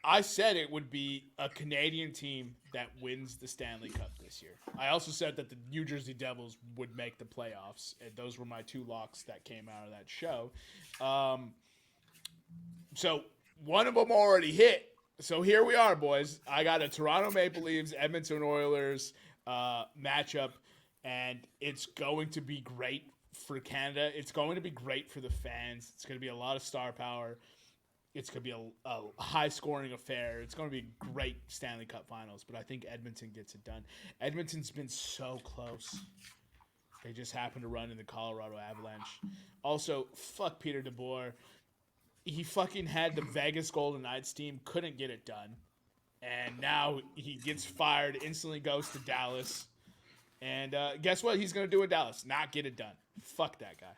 I said it would be a Canadian team that wins the Stanley Cup this year. I also said that the New Jersey Devils would make the playoffs, and those were my two locks that came out of that show. So one of them already hit. So here we are, boys. I got a Toronto Maple Leafs, Edmonton Oilers matchup, and it's going to be great for Canada. It's going to be great for the fans. It's going to be a lot of star power. It's going to be a high-scoring affair. It's going to be a great Stanley Cup Finals, but I think Edmonton gets it done. Edmonton's been so close. They just happened to run in the Colorado Avalanche. Also, fuck Peter DeBoer. He fucking had the Vegas Golden Knights team, couldn't get it done. And now he gets fired, instantly goes to Dallas. And guess what he's going to do in Dallas? Not get it done. Fuck that guy.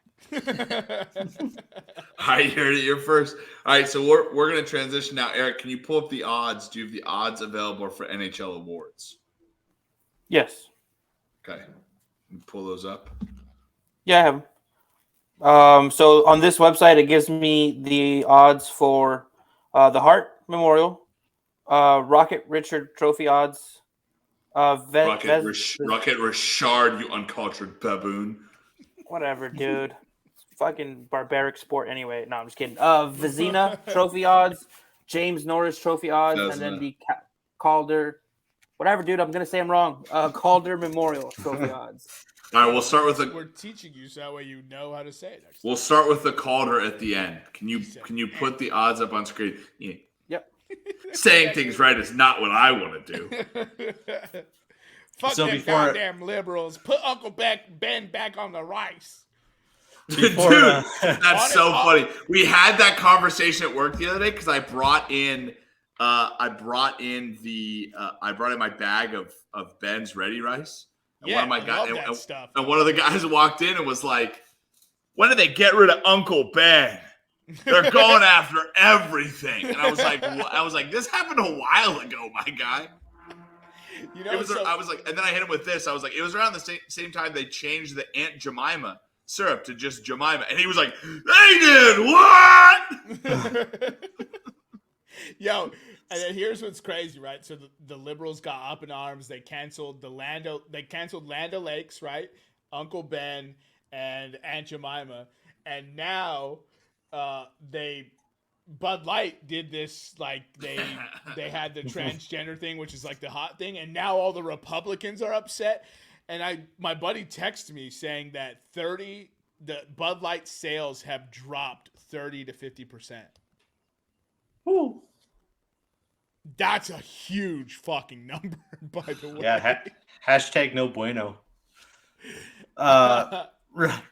All right, you're first. All right, so we're going to transition now. Eric, can you pull up the odds? Do you have the odds available for NHL awards? Yes. Okay. Can you pull those up? Yeah, I have them. So on this website, it gives me the odds for the Hart Memorial, Rocket Richard Trophy odds, Rocket Richard, you uncultured baboon. Whatever, dude. Fucking barbaric sport anyway. No, I'm just kidding. Vizina trophy odds, James Norris trophy odds, and then the Calder. Whatever, dude. I'm gonna say I'm wrong. Calder Memorial trophy odds. All right, we'll start with We're teaching you so that way you know how to say it. Next time. We'll start with the Calder at the end. Can you put the odds up on screen? Yeah. Yep. Saying things right is not what I want to do. Fuck them goddamn liberals. Put Uncle Ben back on the rice. Dude, that's so funny. We had that conversation at work the other day because I brought in my bag of Ben's Ready Rice. And Yeah, one of my that stuff. And one of the guys walked in and was like, "When did they get rid of Uncle Ben? They're going after everything." And I was like, "This happened a while ago, my guy." I was like, and then I hit him with this. I was like, it was around the same time they changed the Aunt Jemima syrup to just Jemima, and he was like, "They did what?" Yo, and then here's what's crazy, right? So the liberals got up in arms. They canceled Land O'Lakes, right? Uncle Ben and Aunt Jemima, and now Bud Light did this, like they had the transgender thing, which is like the hot thing, and now all the Republicans are upset. And my buddy texted me saying that the Bud Light sales have dropped 30 to 50%. Ooh. That's a huge fucking number, by the way. Yeah, hashtag no bueno.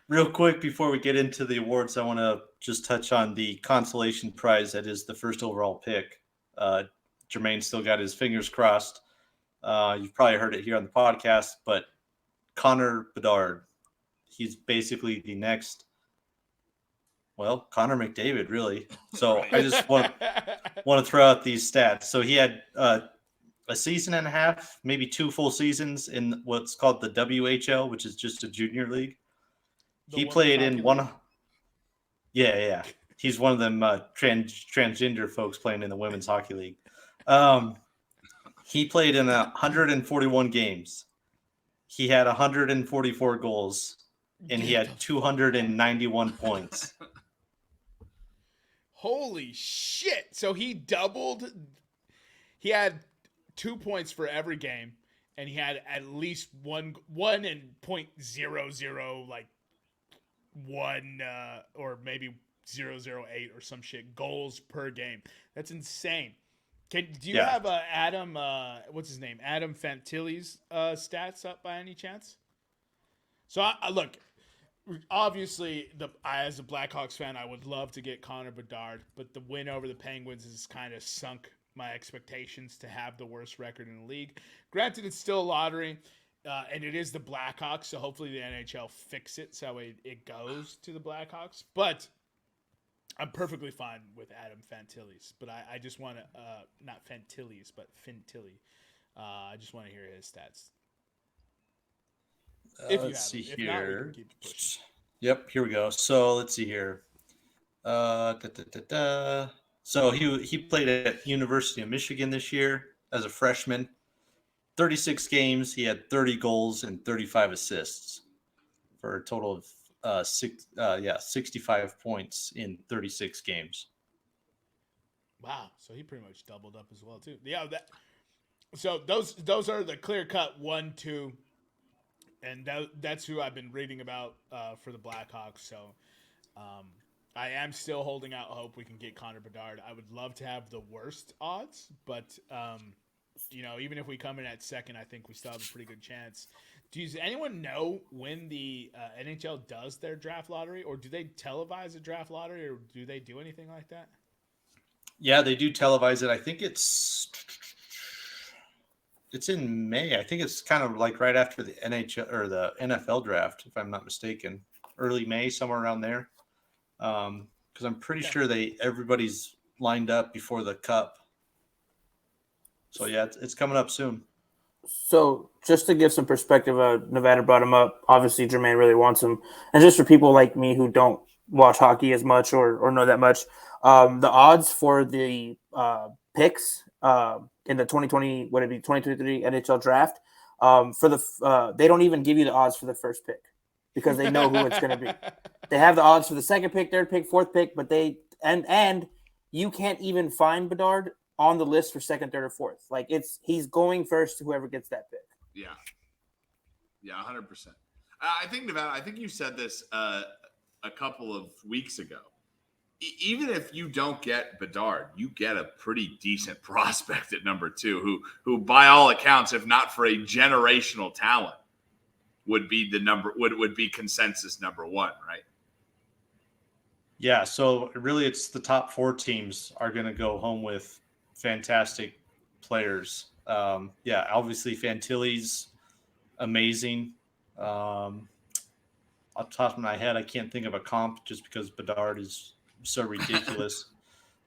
Real quick before we get into the awards, I want to just touch on the consolation prize that is the first overall pick. Jermaine still got his fingers crossed. You've probably heard it here on the podcast, but Connor Bedard, he's basically the next, Connor McDavid, really. So right. I just want to throw out these stats. So he had a season and a half, maybe 2 full seasons in what's called the WHL, which is just a junior league. He played in one. Yeah. He's one of them transgender folks playing in the women's hockey league. He played in 141 games. He had 144 goals, and he had 291 points. Holy shit. So he doubled. He had 2 points for every game, and he had at least one in .00, like 1 or maybe 0.008 or some shit goals per game. That's insane. Do you have Adam? What's his name? Adam Fantilli's stats up by any chance? So look, obviously, as a Blackhawks fan, I would love to get Connor Bedard, but the win over the Penguins has kind of sunk my expectations to have the worst record in the league. Granted, it's still a lottery, and it is the Blackhawks, so hopefully the NHL fix it so it goes to the Blackhawks. But I'm perfectly fine with Adam Fantilli's, but I just want to not Fantilli's, but Fantilli. I just want to hear his stats. Let's see here. Yep, here we go. So let's see here. So he played at University of Michigan this year as a freshman. 36 games. He had 30 goals and 35 assists for a total of 65 points in 36 games. Wow, so he pretty much doubled up as well too. Yeah, so those are the clear-cut 1-2, and that's who I've been reading about for the Blackhawks. So I am still holding out hope we can get Connor Bedard. I would love to have the worst odds, but even if we come in at second, I think we still have a pretty good chance. Does anyone know when the NHL does their draft lottery, or do they televise a draft lottery, or do they do anything like that? Yeah, they do televise it. I think it's in May. I think it's kind of like right after the NHL or the NFL draft, if I'm not mistaken. Early May, somewhere around there. Because I'm pretty sure everybody's lined up before the Cup. So yeah, it's coming up soon. So just to give some perspective, Nevada brought him up. Obviously, Jermaine really wants him. And just for people like me who don't watch hockey as much or know that much, the odds for the picks in the 2023 NHL draft, They don't even give you the odds for the first pick because they know who it's going to be. They have the odds for the second pick, third pick, fourth pick, but and you can't even find Bedard on the list for second, third, or fourth. Like he's going first to whoever gets that pick. Yeah. Yeah, 100%. I think Nevada, I think you said this a couple of weeks ago. Even if you don't get Bedard, you get a pretty decent prospect at number 2 who by all accounts, if not for a generational talent, would be consensus number 1, right? Yeah, so really it's the top 4 teams are going to go home with fantastic players. Obviously Fantilli's amazing. Off the top of my head, I can't think of a comp just because Bedard is so ridiculous.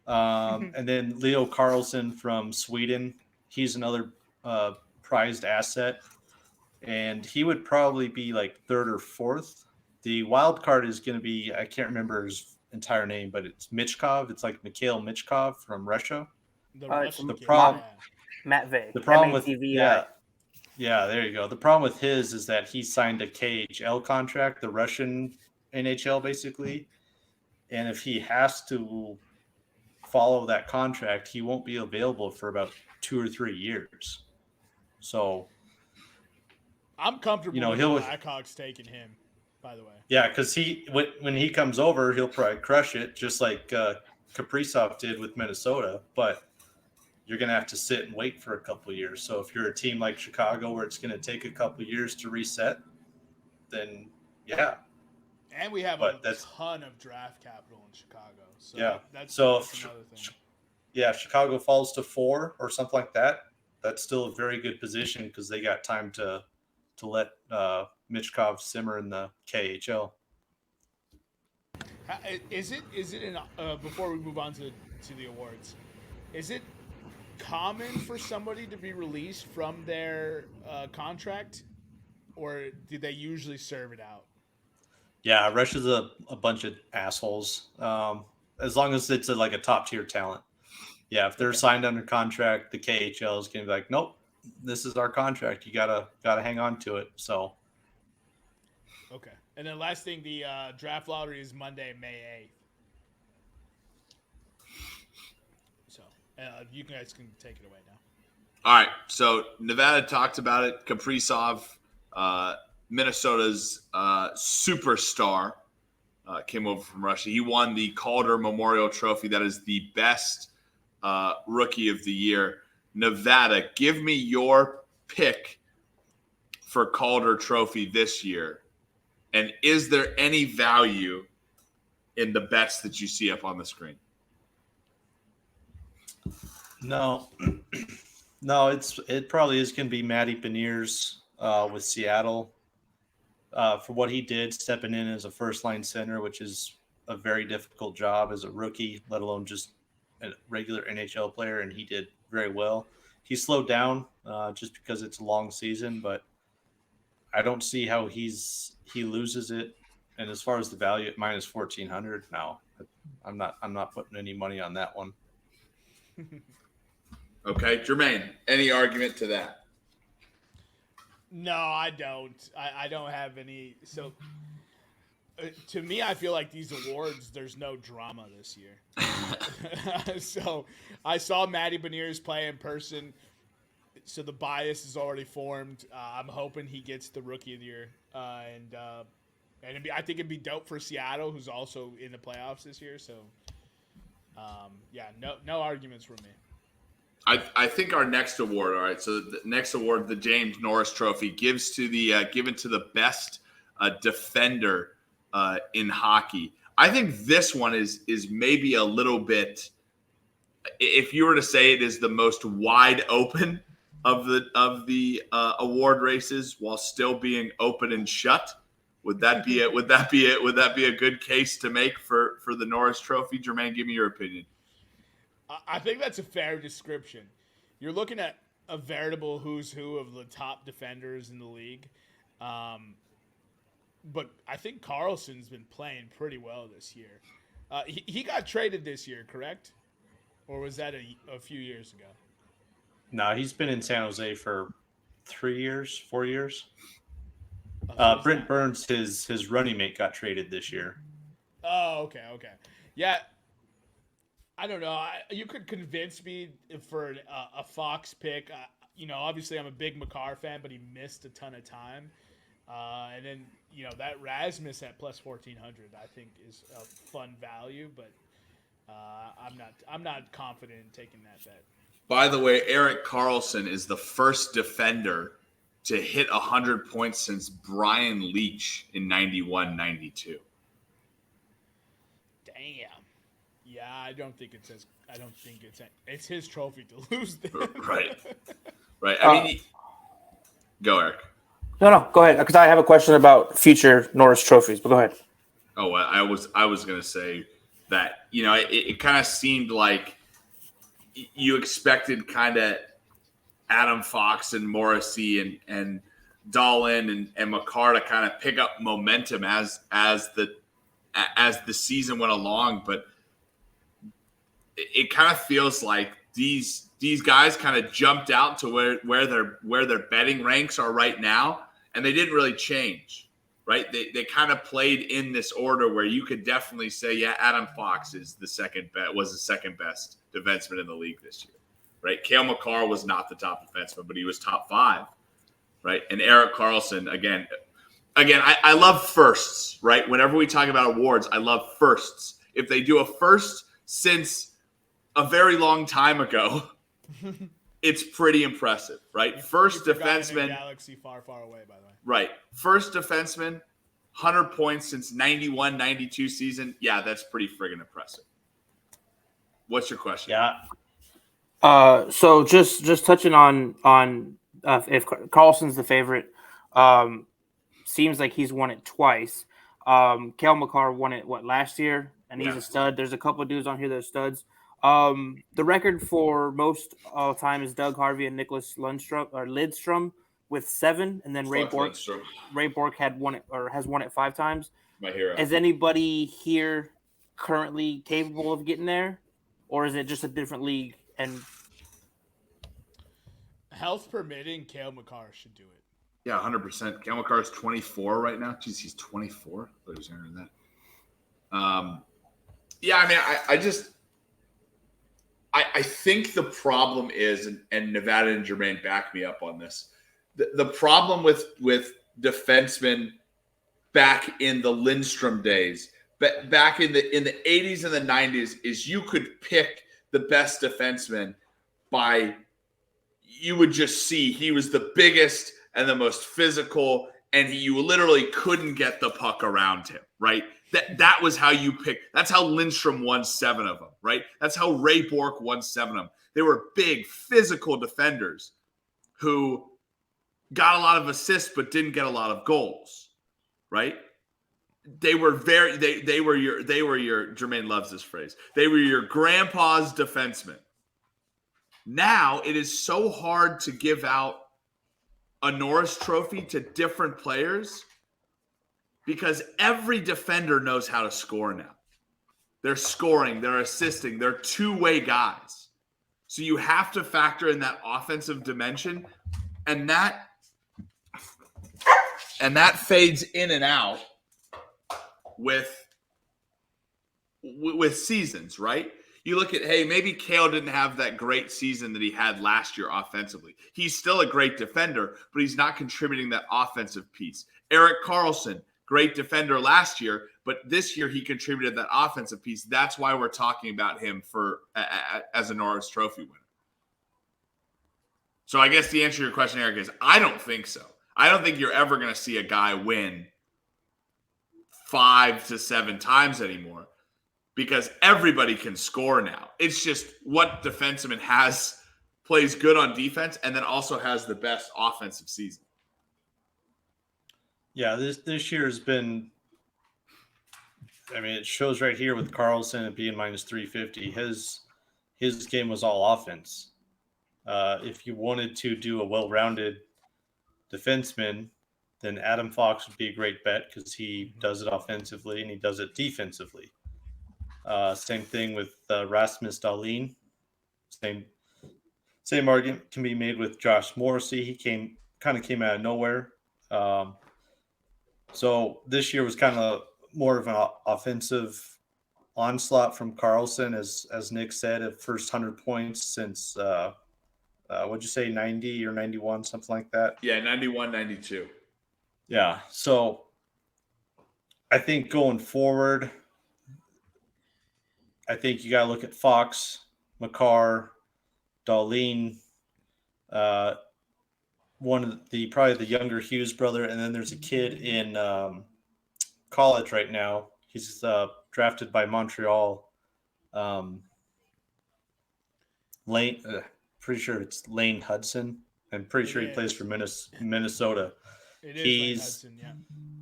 And then Leo Carlsson from Sweden, he's another prized asset, and he would probably be like 3rd or 4th. The wild card is going to be, I can't remember his entire name, but it's Michkov. It's like Mikhail Michkov from Russia. The problem, Matvey. The problem with MATVI. yeah, there you go. The problem with his is that he signed a KHL contract, the Russian NHL basically, and if he has to follow that contract, he won't be available for about 2 or 3 years. So I'm comfortable with the Blackhawks taking him, by the way. Yeah, because when he comes over, he'll probably crush it, just like Kaprizov did with Minnesota. But you're going to have to sit and wait for a couple of years. So if you're a team like Chicago where it's going to take a couple of years to reset, then yeah. And we have a ton of draft capital in Chicago. So yeah. That's another thing. Yeah, if Chicago falls to 4 or something like that, that's still a very good position because they got time to let Michkov simmer in the KHL. Is it in before we move on to the awards, is it common for somebody to be released from their contract, or do they usually serve it out? Yeah, Russia's a bunch of assholes. As long as it's like a top tier talent. Yeah, if they're signed under contract, the KHL is going to be like, nope, this is our contract. You gotta hang on to it. So. Okay, and then last thing, the draft lottery is Monday, May 8th. So you guys can take it away now. All right, so Nevada talked about it. Kaprizov, Minnesota's superstar, came over from Russia. He won the Calder Memorial Trophy. That is the best rookie of the year. Nevada, give me your pick for Calder Trophy this year. And is there any value in the bets that you see up on the screen? No, it probably is going to be Matty Beniers with Seattle for what he did stepping in as a first-line center, which is a very difficult job as a rookie, let alone just a regular NHL player, and he did very well. He slowed down just because it's a long season, but I don't see how he loses it. And as far as the value at minus 1,400, no, I'm not putting any money on that one. Okay, Jermaine, any argument to that? No, I don't. I don't have any. So, to me, I feel like these awards, there's no drama this year. So, I saw Matty Beniers play in person, so the bias is already formed. I'm hoping he gets the Rookie of the Year, and I think it'd be dope for Seattle, who's also in the playoffs this year. So, no arguments from me. I think our next award, all right, so the next award, the James Norris Trophy, given to the best defender in hockey. I think this one is maybe a little bit, if you were to say it is the most wide open of the award races while still being open and shut. Would that be it? Would that be a good case to make for the Norris Trophy? Jermaine, give me your opinion. I think that's a fair description. You're looking at a veritable who's who of the top defenders in the league. But I think Carlson's been playing pretty well this year. He got traded this year, correct? Or was that a few years ago? No, he's been in San Jose for 4 years. Oh, so Brent Burns, his running mate, got traded this year. Oh, okay. Yeah, I don't know. You could convince me for a Fox pick. Obviously I'm a big Makar fan, but he missed a ton of time. And then that Rasmus at plus 1400, I think is a fun value, but I'm not confident in taking that bet. By the way, Erik Karlsson is the first defender to hit 100 points since Brian Leach in 91-92. Damn. Yeah, I don't think it's his trophy to lose. Then. Right. I mean, go, Eric. No, go ahead, because I have a question about future Norris trophies, but go ahead. Oh, I was going to say that, it kind of seemed like you expected kind of Adam Fox and Morrissey and Dahlin and Makar to kind of pick up momentum as the season went along, but it kind of feels like these guys kind of jumped out to where their betting ranks are right now, and they didn't really change, right? They kind of played in this order where you could definitely say, yeah, Adam Fox was the second best defenseman in the league this year, right? Cale Makar was not the top defenseman, but he was top 5, right? And Erik Karlsson, again, I love firsts, right? Whenever we talk about awards, I love firsts. If they do a first since a very long time ago, it's pretty impressive, right? First defenseman. Galaxy far, far away, by the way. Right. First defenseman, 100 points since 91-92 season. Yeah, that's pretty friggin' impressive. What's your question? Yeah. So just touching on if Carlson's the favorite, seems like he's won it twice. Cale Makar won it last year, and he's a stud. There's a couple of dudes on here that are studs. The record for most all time is Doug Harvey and Nicholas Lidstrom with 7, and then Ray Bork had won it or has won it 5 times. My hero. Is anybody here currently capable of getting there, or is it just a different league? And health permitting, Cale Makar should do it. Yeah, 100%. Cale Makar is 24 right now. Jeez, he's 24. I thought he was younger than that. Yeah, I mean, I think the problem is, and Nevada and Jermaine back me up on this, the problem with defensemen back in the Lindstrom days, back in the 80s and the 90s, is you could pick the best defenseman by, you would just see he was the biggest and the most physical, and you literally couldn't get the puck around him, right? That was how you pick. That's how Lindstrom won 7 of them, right? That's how Ray Bork won 7 of them. They were big, physical defenders who got a lot of assists but didn't get a lot of goals, right? They were your Jermaine loves this phrase. They were your grandpa's defenseman. Now it is so hard to give out a Norris Trophy to different players because every defender knows how to score now. They're scoring, they're assisting, they're two-way guys. So you have to factor in that offensive dimension, and that fades in and out with seasons, right? You look at, hey, maybe Cale didn't have that great season that he had last year offensively. He's still a great defender, but he's not contributing that offensive piece. Erik Karlsson, great defender last year, but this year he contributed that offensive piece. That's why we're talking about him as a Norris Trophy winner. So I guess the answer to your question, Eric, is I don't think so. I don't think you're ever going to see a guy win 5 to 7 times anymore because everybody can score now. It's just what defenseman plays good on defense and then also has the best offensive season. Yeah, this year has been, I mean, it shows right here with Karlsson at being minus 350. His game was all offense. If you wanted to do a well-rounded defenseman, then Adam Fox would be a great bet because he does it offensively and he does it defensively. Same thing with Rasmus Dahlin. Same argument can be made with Josh Morrissey. He came kind of came out of nowhere. So this year was kind of more of an offensive onslaught from Carlson, as Nick said, at first 100 points since what'd you say, 90 or 91, something like that? Yeah, 91, 92. Yeah. So I think going forward, I think you got to look at Fox, Makar, Darlene, one of the probably the younger Hughes brother, and then there's a kid in college right now. He's drafted by Montreal. Lane, pretty sure it's Lane Hudson. I'm pretty sure he plays for Minnesota. It is Lane Hudson, yeah.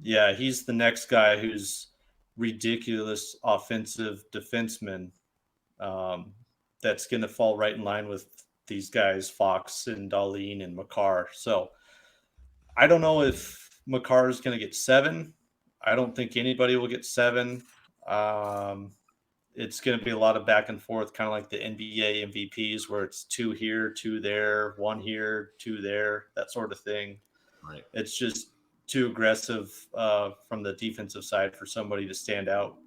Yeah, he's the next guy who's ridiculous offensive defenseman. That's going to fall right in line with these guys, Fox and Darlene and Makar. So I don't know if Makar is going to get 7. I don't think anybody will get 7. It's going to be a lot of back and forth, kind of like the NBA MVPs, where it's 2 here, 2 there, 1 here, 2 there, that sort of thing. Right. It's just too aggressive from the defensive side for somebody to stand out.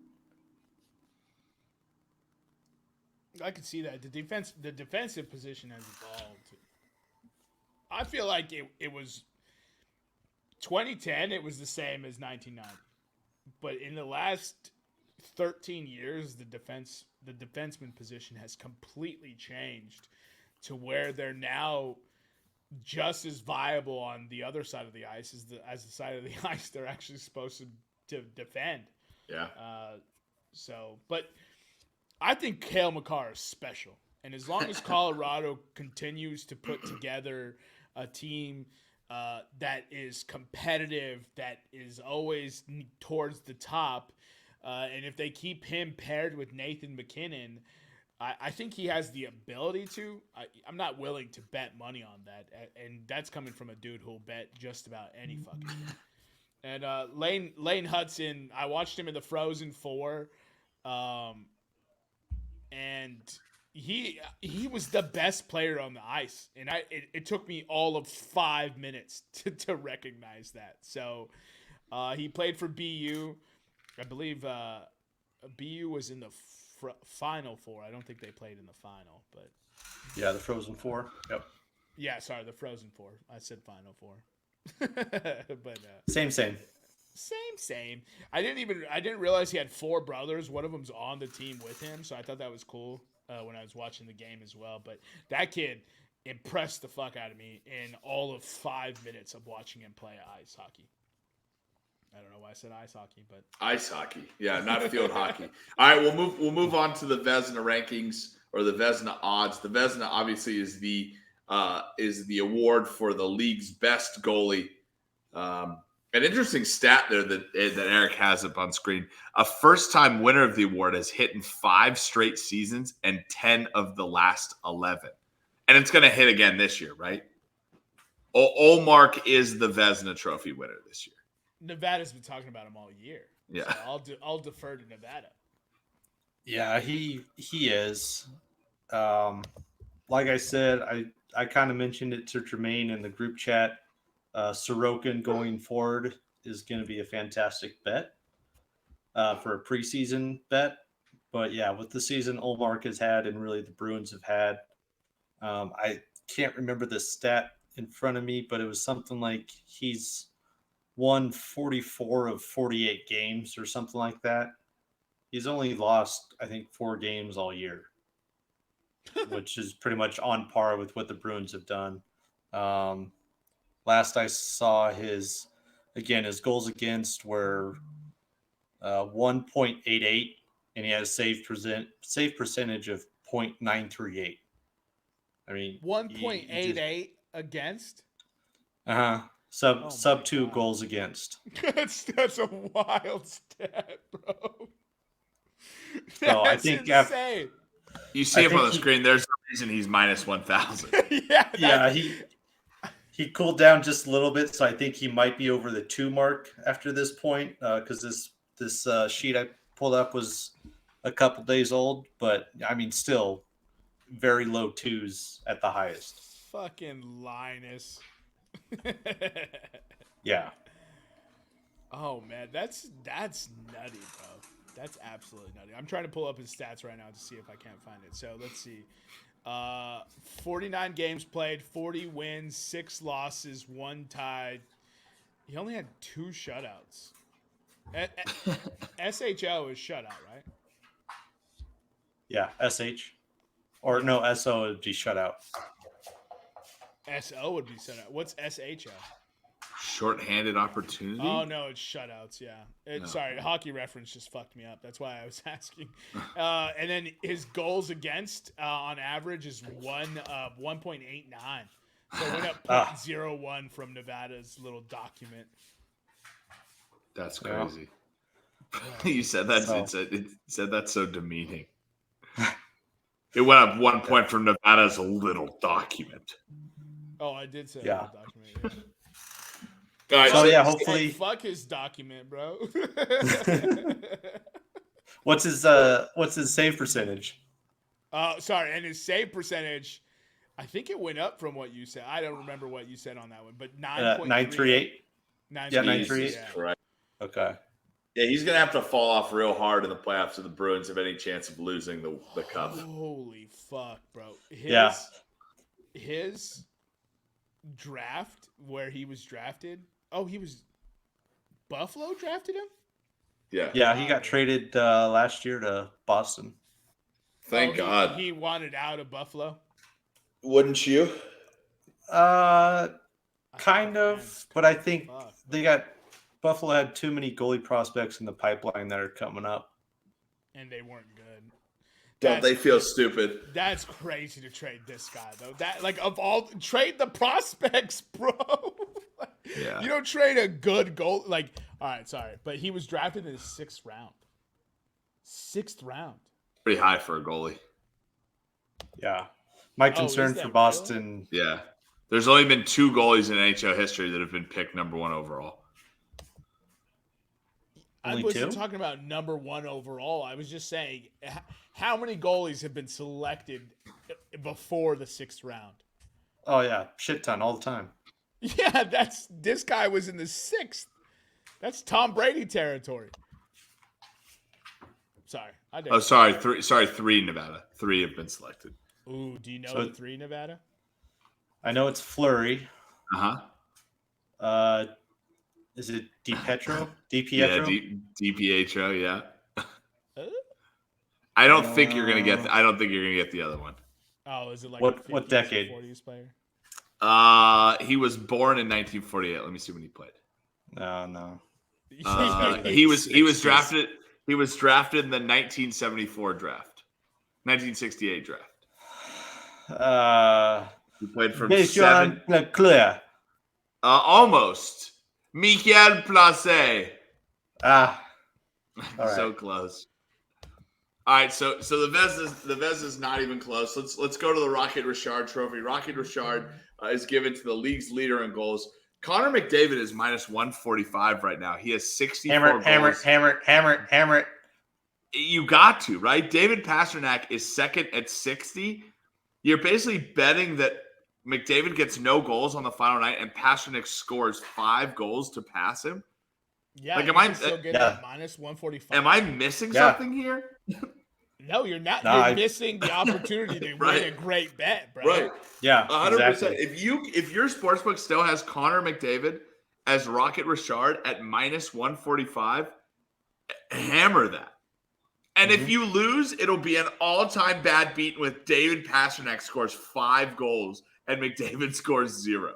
I could see that. The defensive position has evolved. I feel like it was 2010, it was the same as 1990. But in the last 13 years, the defenseman position has completely changed to where they're now just as viable on the other side of the ice as the side of the ice they're actually supposed to defend. Yeah. But I think Cale Makar is special. And as long as Colorado continues to put together a team that is competitive, that is always towards the top, and if they keep him paired with Nathan McKinnon, I think he has the ability to. I'm not willing to bet money on that, and that's coming from a dude who'll bet just about any fucking thing. And Lane Hudson, I watched him in the Frozen Four, and he was the best player on the ice, and it took me all of 5 minutes to recognize that. So he played for BU. I believe BU was in the Final Four. I don't think they played in the final, but yeah, the Frozen Four. Yep. Yeah, sorry, the Frozen Four. I said Final Four. But same. I didn't realize he had 4 brothers. One of them's on the team with him, so I thought that was cool when I was watching the game as well. But that kid impressed the fuck out of me in all of 5 minutes of watching him play ice hockey. I don't know why I said ice hockey, but ice hockey, yeah, not field hockey. All right, we'll move on to the Vezina rankings or the Vezina odds. The Vezina obviously is the award for the league's best goalie. An interesting stat there that Eric has up on screen: a first-time winner of the award has hit in 5 straight seasons and 10 of the last 11, and it's going to hit again this year, right? Olmark is the Vezina Trophy winner this year. Nevada's been talking about him all year. Yeah, so I'll defer to Nevada. Yeah, he is. Like I said, I kind of mentioned it to Jermaine in the group chat. Sorokin going forward is going to be a fantastic bet for a preseason bet. But yeah, with the season Olmark has had and really the Bruins have had, I can't remember the stat in front of me, but it was something like he's won 44 of 48 games or something like that. He's only lost, I think, 4 games all year, which is pretty much on par with what the Bruins have done. Last I saw his goals against were 1.88, and he has save percentage of 0.938. I mean, 1.88 against. Sub 2 goals against. That's a wild stat, bro. So I think insane. You see him on the screen. There's a reason he's minus 1,000. Yeah, he cooled down just a little bit, so I think he might be over the 2 mark after this point, because this sheet I pulled up was a couple days old, but I mean, still very low 2s at the highest. Fucking Linus. Yeah. Oh man, that's nutty, bro. That's absolutely nutty. I'm trying to pull up his stats right now to see if I can't find it. So let's see. 49 games played, 40 wins, 6 losses, 1 tied. He only had 2 shutouts. SHO is shutout, right? Yeah. SH. Or no, SO would be shutout. SO would be shutout. What's SHO? Shorthanded opportunity. Oh no, it's shutouts. Yeah. No. Sorry, Hockey Reference just fucked me up. That's why I was asking. And then his goals against on average is 1.89. So it went up 0.01 from Nevada's little document. That's crazy. You said that. It said that's so demeaning. It went up 1 point from Nevada's little document. Oh, I did say Yeah. document. Yeah. All right, So yeah, Hey, hopefully. fuck his document, bro. What's his save percentage? Sorry, and his save percentage, I think it went up from what you said. I don't remember what you said on that one, but 9.38. Yeah, 9.38. Yeah. Correct. Okay. Yeah, he's gonna have to fall off real hard in the playoffs if the Bruins have any chance of losing the cup. Holy fuck, bro. His draft where he was drafted. Oh, he was Buffalo drafted him? Yeah. Yeah, he got traded last year to Boston. Thank God. He wanted out of Buffalo. Wouldn't you? Kind of, but I think Fuck. Buffalo had too many goalie prospects in the pipeline that are coming up. And they weren't good. Don't they feel stupid? That's crazy to trade this guy though. That trade the prospects, bro. Yeah. You don't trade a good goal. All right, sorry, but he was drafted in the 6th round. 6th round. Pretty high for a goalie. Yeah. My is concern that for real? Boston. Yeah. There's only been 2 goalies in NHL history that have been picked number 1 overall. Only I wasn't 2? talking about number 1 overall. I was just saying how many goalies have been selected before the 6th round. Oh yeah, shit ton all the time. Yeah, this guy was in the 6th. That's Tom Brady territory. Sorry, I did. Oh, sorry, 3 Nevada. 3 have been selected. Ooh, do you know So- the 3 Nevada? I know it's Fleury. Uh-huh. Is it DiPietro? Yeah, DiPietro? DiPietro, yeah. Uh? I don't think you're gonna get the other one. Oh, is it like What a 50s or decade? 40s player? He was born in 1948. Let me see when he played. No. He was drafted in the 1974 draft. 1968 draft. He played from Jean Leclerc. Almost. Michael Place. All right. So close. All right, so the Vezina's not even close. Let's go to the Rocket Richard Trophy. Rocket Richard is given to the league's leader in goals. Connor McDavid is minus 145 right now. He has 64 goals. Hammer it. You got to, right? David Pastrnak is second at 60. You're basically betting that McDavid gets no goals on the final night and Pastrnak scores 5 goals to pass him. Yeah, Like, you can still get that minus 145. Am I missing something here? No, you're not. No, you're missing the opportunity to win a great bet, bro. Right. Yeah, 100%. exactly. If your sportsbook still has Connor McDavid as Rocket Richard at minus 145, hammer that. And if you lose, it'll be an all-time bad beat with David Pastrnak scores 5 goals and McDavid scores 0.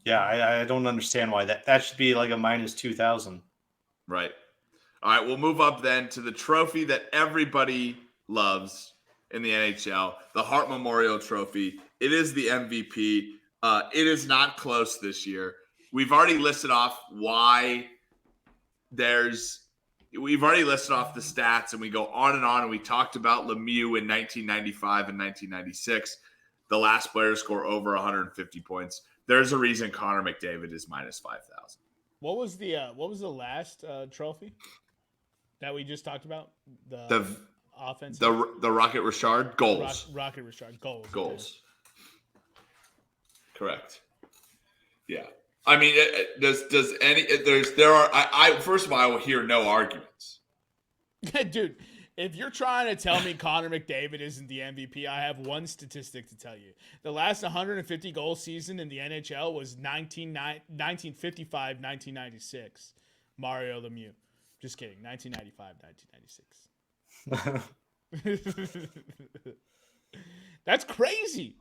Yeah, I don't understand why that should be like a minus 2,000. Right. All right, we'll move up then to the trophy that everybody loves in the NHL, the Hart Memorial Trophy. It is the MVP. It is not close this year. We've already listed off we've already listed off the stats, and we go on, and we talked about Lemieux in 1995 and 1996. The last player to score over 150 points. There's a reason Connor McDavid is minus 5,000. What was the last trophy that we just talked about? The offense. The Rocket Richard goals. Rocket Richard goals. Goals. Correct. Yeah. I mean, first of all, I will hear no arguments. Dude, if you're trying to tell me Connor McDavid isn't the MVP, I have one statistic to tell you. The last 150 goal season in the NHL was 1955-1996. Mario Lemieux. Just kidding. 1995-1996. That's crazy.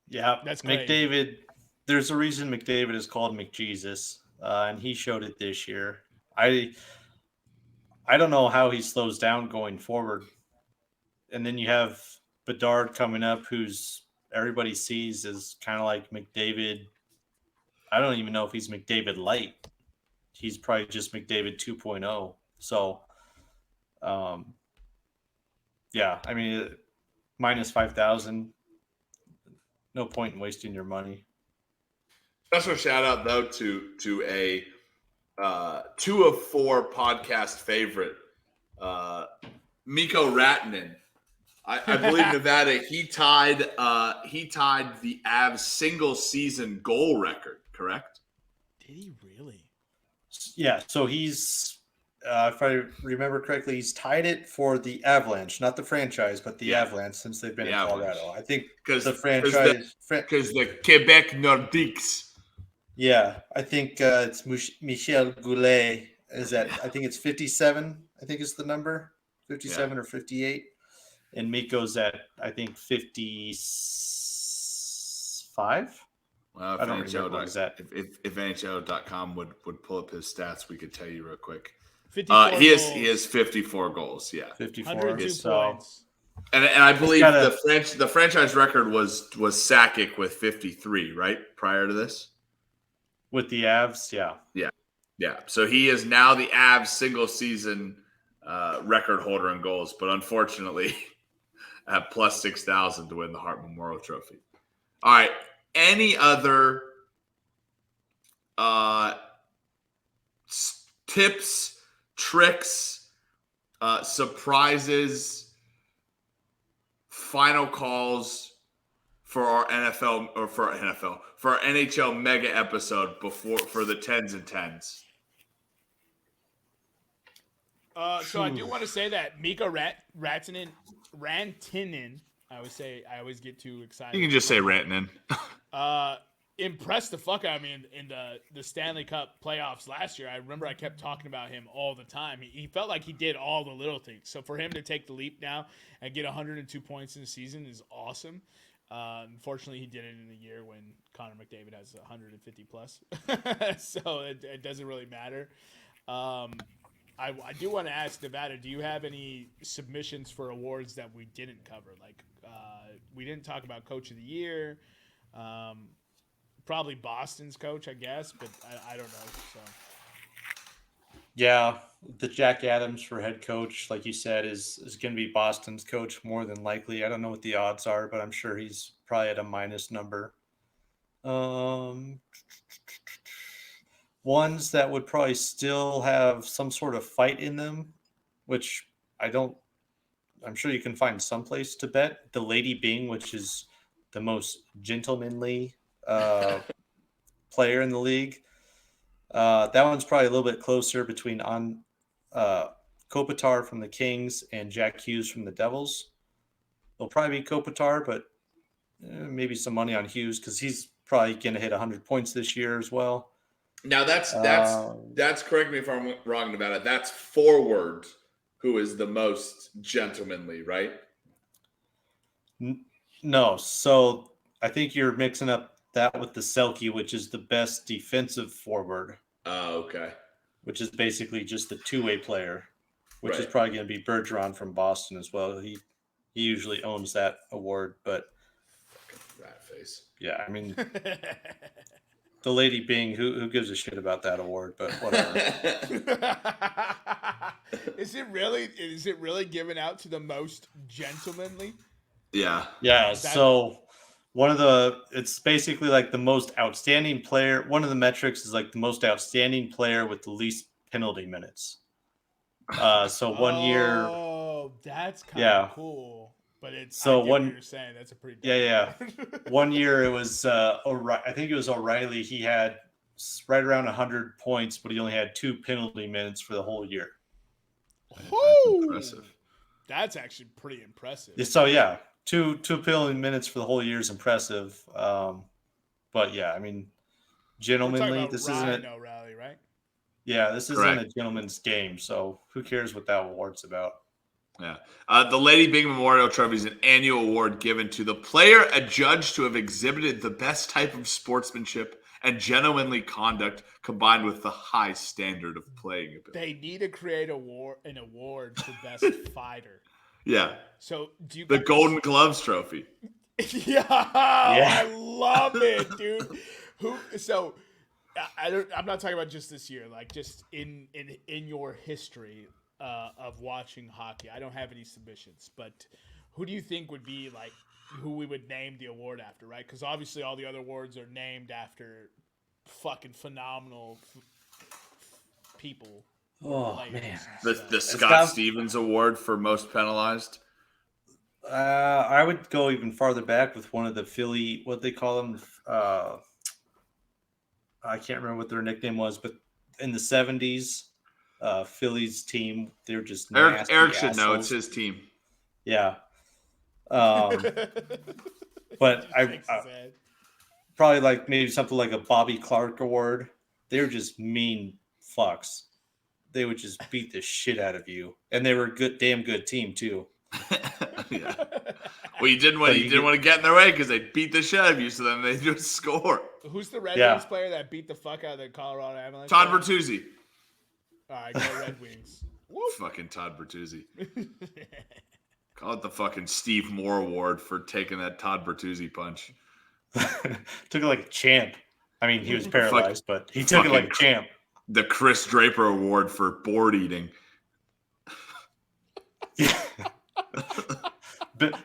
Yeah, That's crazy. McDavid. There's a reason McDavid is called McJesus, and he showed it this year. I don't know how he slows down going forward. And then you have Bedard coming up, who's everybody sees as kind of like McDavid. I don't even know if he's McDavid light. He's probably just McDavid 2.0. So, yeah, I mean, minus 5,000. No point in wasting your money. Special shout out though to a 2 of 4 podcast favorite, Mikko Rattanen. I believe Nevada. He tied the Avs single season goal record. Correct? Did he really? Yeah. So he's, if I remember correctly, he's tied it for the Avalanche, not the franchise, but the Avalanche since they've been in Colorado. I think because the franchise, because the Quebec Nordiques. Yeah, I think it's Michel Goulet is at. I think it's 57. I think is the number 57 or 58. And Miko's at, I think, 55. Well, I don't remember what exact. If NHL.com would pull up his stats, we could tell you real quick. He has 54 goals. Yeah, 54. 102 points. And I believe the franchise record was Sakic with 53, right? Prior to this, with the Avs, yeah. So he is now the Avs single season record holder in goals, but unfortunately. At plus 6,000 to win the Hart Memorial Trophy. All right. Any other tips, tricks, surprises, final calls for our NFL or for our NHL mega episode for the 10s and 10s? So I do want to say that Mikko Rantanen. I always get too excited. You can just say Rantanen. Impressed the fuck out of me in the Stanley Cup playoffs last year. I remember I kept talking about him all the time. He felt like he did all the little things. So for him to take the leap now and get 102 points in the season is awesome. Unfortunately, he did it in a year when Connor McDavid has 150 plus. So it doesn't really matter. I do want to ask Nevada, do you have any submissions for awards that we didn't cover? Like, we didn't talk about Coach of the Year. Probably Boston's coach, I guess, but I don't know. So, yeah, the Jack Adams for head coach, like you said, is going to be Boston's coach more than likely. I don't know what the odds are, but I'm sure he's probably at a minus number. Ones that would probably still have some sort of fight in them, which I'm sure you can find some place to bet. The Lady Bing, which is the most gentlemanly player in the league. That one's probably a little bit closer between Kopitar from the Kings and Jack Hughes from the Devils. It'll probably be Kopitar, but maybe some money on Hughes because he's probably going to hit 100 points this year as well. Now that's correct me if I'm wrong about it. That's forward who is the most gentlemanly, right? No. So I think you're mixing up that with the Selke, which is the best defensive forward. Oh, okay. Which is basically just the two-way player, which is probably going to be Bergeron from Boston as well. He usually owns that award, but rat face. Yeah, I mean. The Lady Bing, who gives a shit about that award, but whatever. Is it really given out to the most gentlemanly? Yeah. Yeah. So it's basically like the most outstanding player. One of the metrics is like the most outstanding player with the least penalty minutes. So 1 year. Oh, that's kind of cool. But it's So I get what you're saying. That's a pretty yeah. 1 year it was I think it was O'Reilly. He had right around 100 points, but he only had 2 penalty minutes for the whole year. That's impressive. That's actually pretty impressive. So yeah, two penalty minutes for the whole year is impressive. But yeah, I mean, gentlemanly. This isn't O'Reilly, right? Yeah, this isn't a gentleman's game. So who cares what that award's about? Yeah. The Lady Bing Memorial Trophy is an annual award given to the player adjudged to have exhibited the best type of sportsmanship and gentlemanly conduct combined with the high standard of playing ability. They need to create an award for best fighter. Yeah. So do you the Golden Gloves Trophy? Yeah, I love it, dude. I'm not talking about just this year, like just in your history of watching hockey. I don't have any submissions, but who do you think would be like who we would name the award after, right? Because obviously all the other awards are named after fucking phenomenal people. Oh man, the Scott Stevens Award for most penalized. I would go even farther back with one of the Philly, what they call them. I can't remember what their nickname was, but in the 70s, Philly's team, they're just Eric should know. It's his team. Yeah. But I probably like maybe something like a Bobby Clark Award. They're just mean fucks. They would just beat the shit out of you, and they were a damn good team too. Yeah. Well, you didn't want to get in their way because they beat the shit out of you, so then they just score. Who's the Red Wings player that beat the fuck out of the Colorado Avalanche? Todd Bertuzzi. All right, go Red Wings. Fucking Todd Bertuzzi. Call it the fucking Steve Moore Award for taking that Todd Bertuzzi punch. Took it like a champ. I mean, he was paralyzed, but he took it like a champ. The Chris Draper Award for board eating.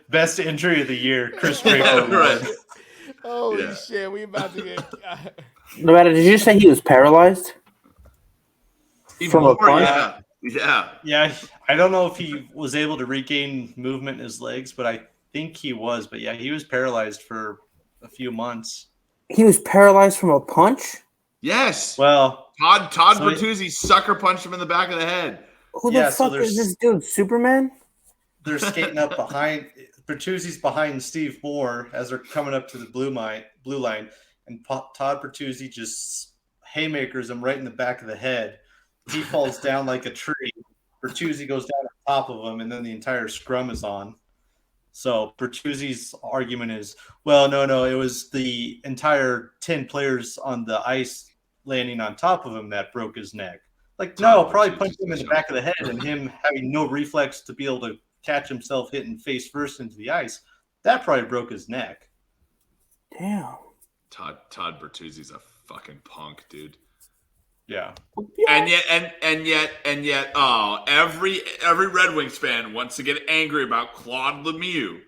Best injury of the year, Chris Draper Award. Right. Holy shit, we about to get... Nevada, did you say he was paralyzed? From a punch? Yeah. I don't know if he was able to regain movement in his legs, but I think he was. But yeah, he was paralyzed for a few months. He was paralyzed from a punch? Yes. Well, Todd Bertuzzi sucker punched him in the back of the head. Who the fuck is this dude? Superman? They're skating up behind. Bertuzzi's behind Steve Moore as they're coming up to the blue line, and Todd Bertuzzi just haymakers him right in the back of the head. He falls down like a tree. Bertuzzi goes down on top of him, and then the entire scrum is on. So Bertuzzi's argument is, well, no, it was the entire 10 players on the ice landing on top of him that broke his neck. Like, no, probably punched him in the back of the head, and him having no reflex to be able to catch himself hitting face first into the ice. That probably broke his neck. Damn. Todd Bertuzzi's a fucking punk, dude. Yeah. And yet, every Red Wings fan wants to get angry about Claude Lemieux.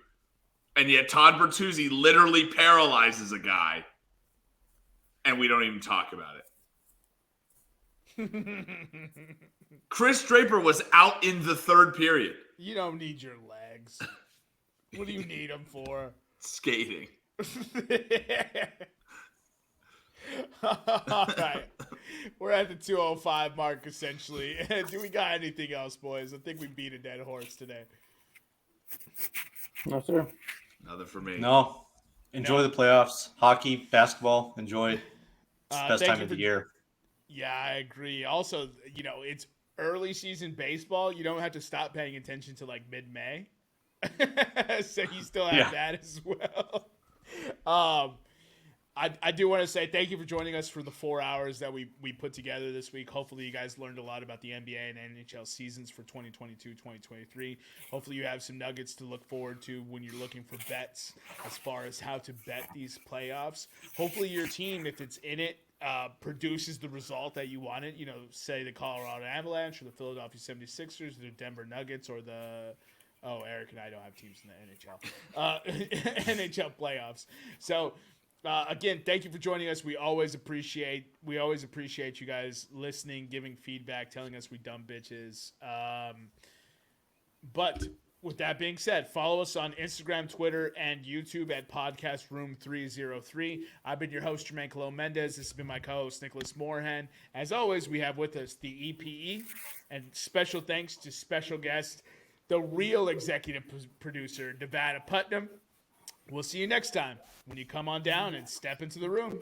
And yet Todd Bertuzzi literally paralyzes a guy. And we don't even talk about it. Chris Draper was out in the third period. You don't need your legs. What do you need them for? Skating. All right. We're at the 2:05 mark, essentially. Do we got anything else, boys? I think we beat a dead horse today. No, sir. Nothing for me. No. Enjoy the playoffs. Hockey, basketball. Enjoy it. It's the best time of the year. Yeah, I agree. Also, it's early season baseball. You don't have to stop paying attention to like mid-May. So you still have that as well. I do want to say thank you for joining us for the 4 hours that we put together this week. Hopefully you guys learned a lot about the NBA and NHL seasons for 2022-2023. Hopefully you have some nuggets to look forward to when you're looking for bets as far as how to bet these playoffs. Hopefully your team, if it's in it, produces the result that you wanted. Say the Colorado Avalanche or the Philadelphia 76ers, the Denver Nuggets, or the... Oh, Eric and I don't have teams in the NHL. NHL playoffs. So... again, thank you for joining us. We always appreciate you guys listening, giving feedback, telling us we dumb bitches. But With that being said, follow us on Instagram, Twitter, and YouTube at Podcast Room303. I've been your host, Jermaine Cologne Mendez. This has been my co-host, Nicholas Moorhan. As always, we have with us the EPE, and special thanks to special guest, the real executive producer, Nevada Putnam. We'll see you next time when you come on down and step into the room.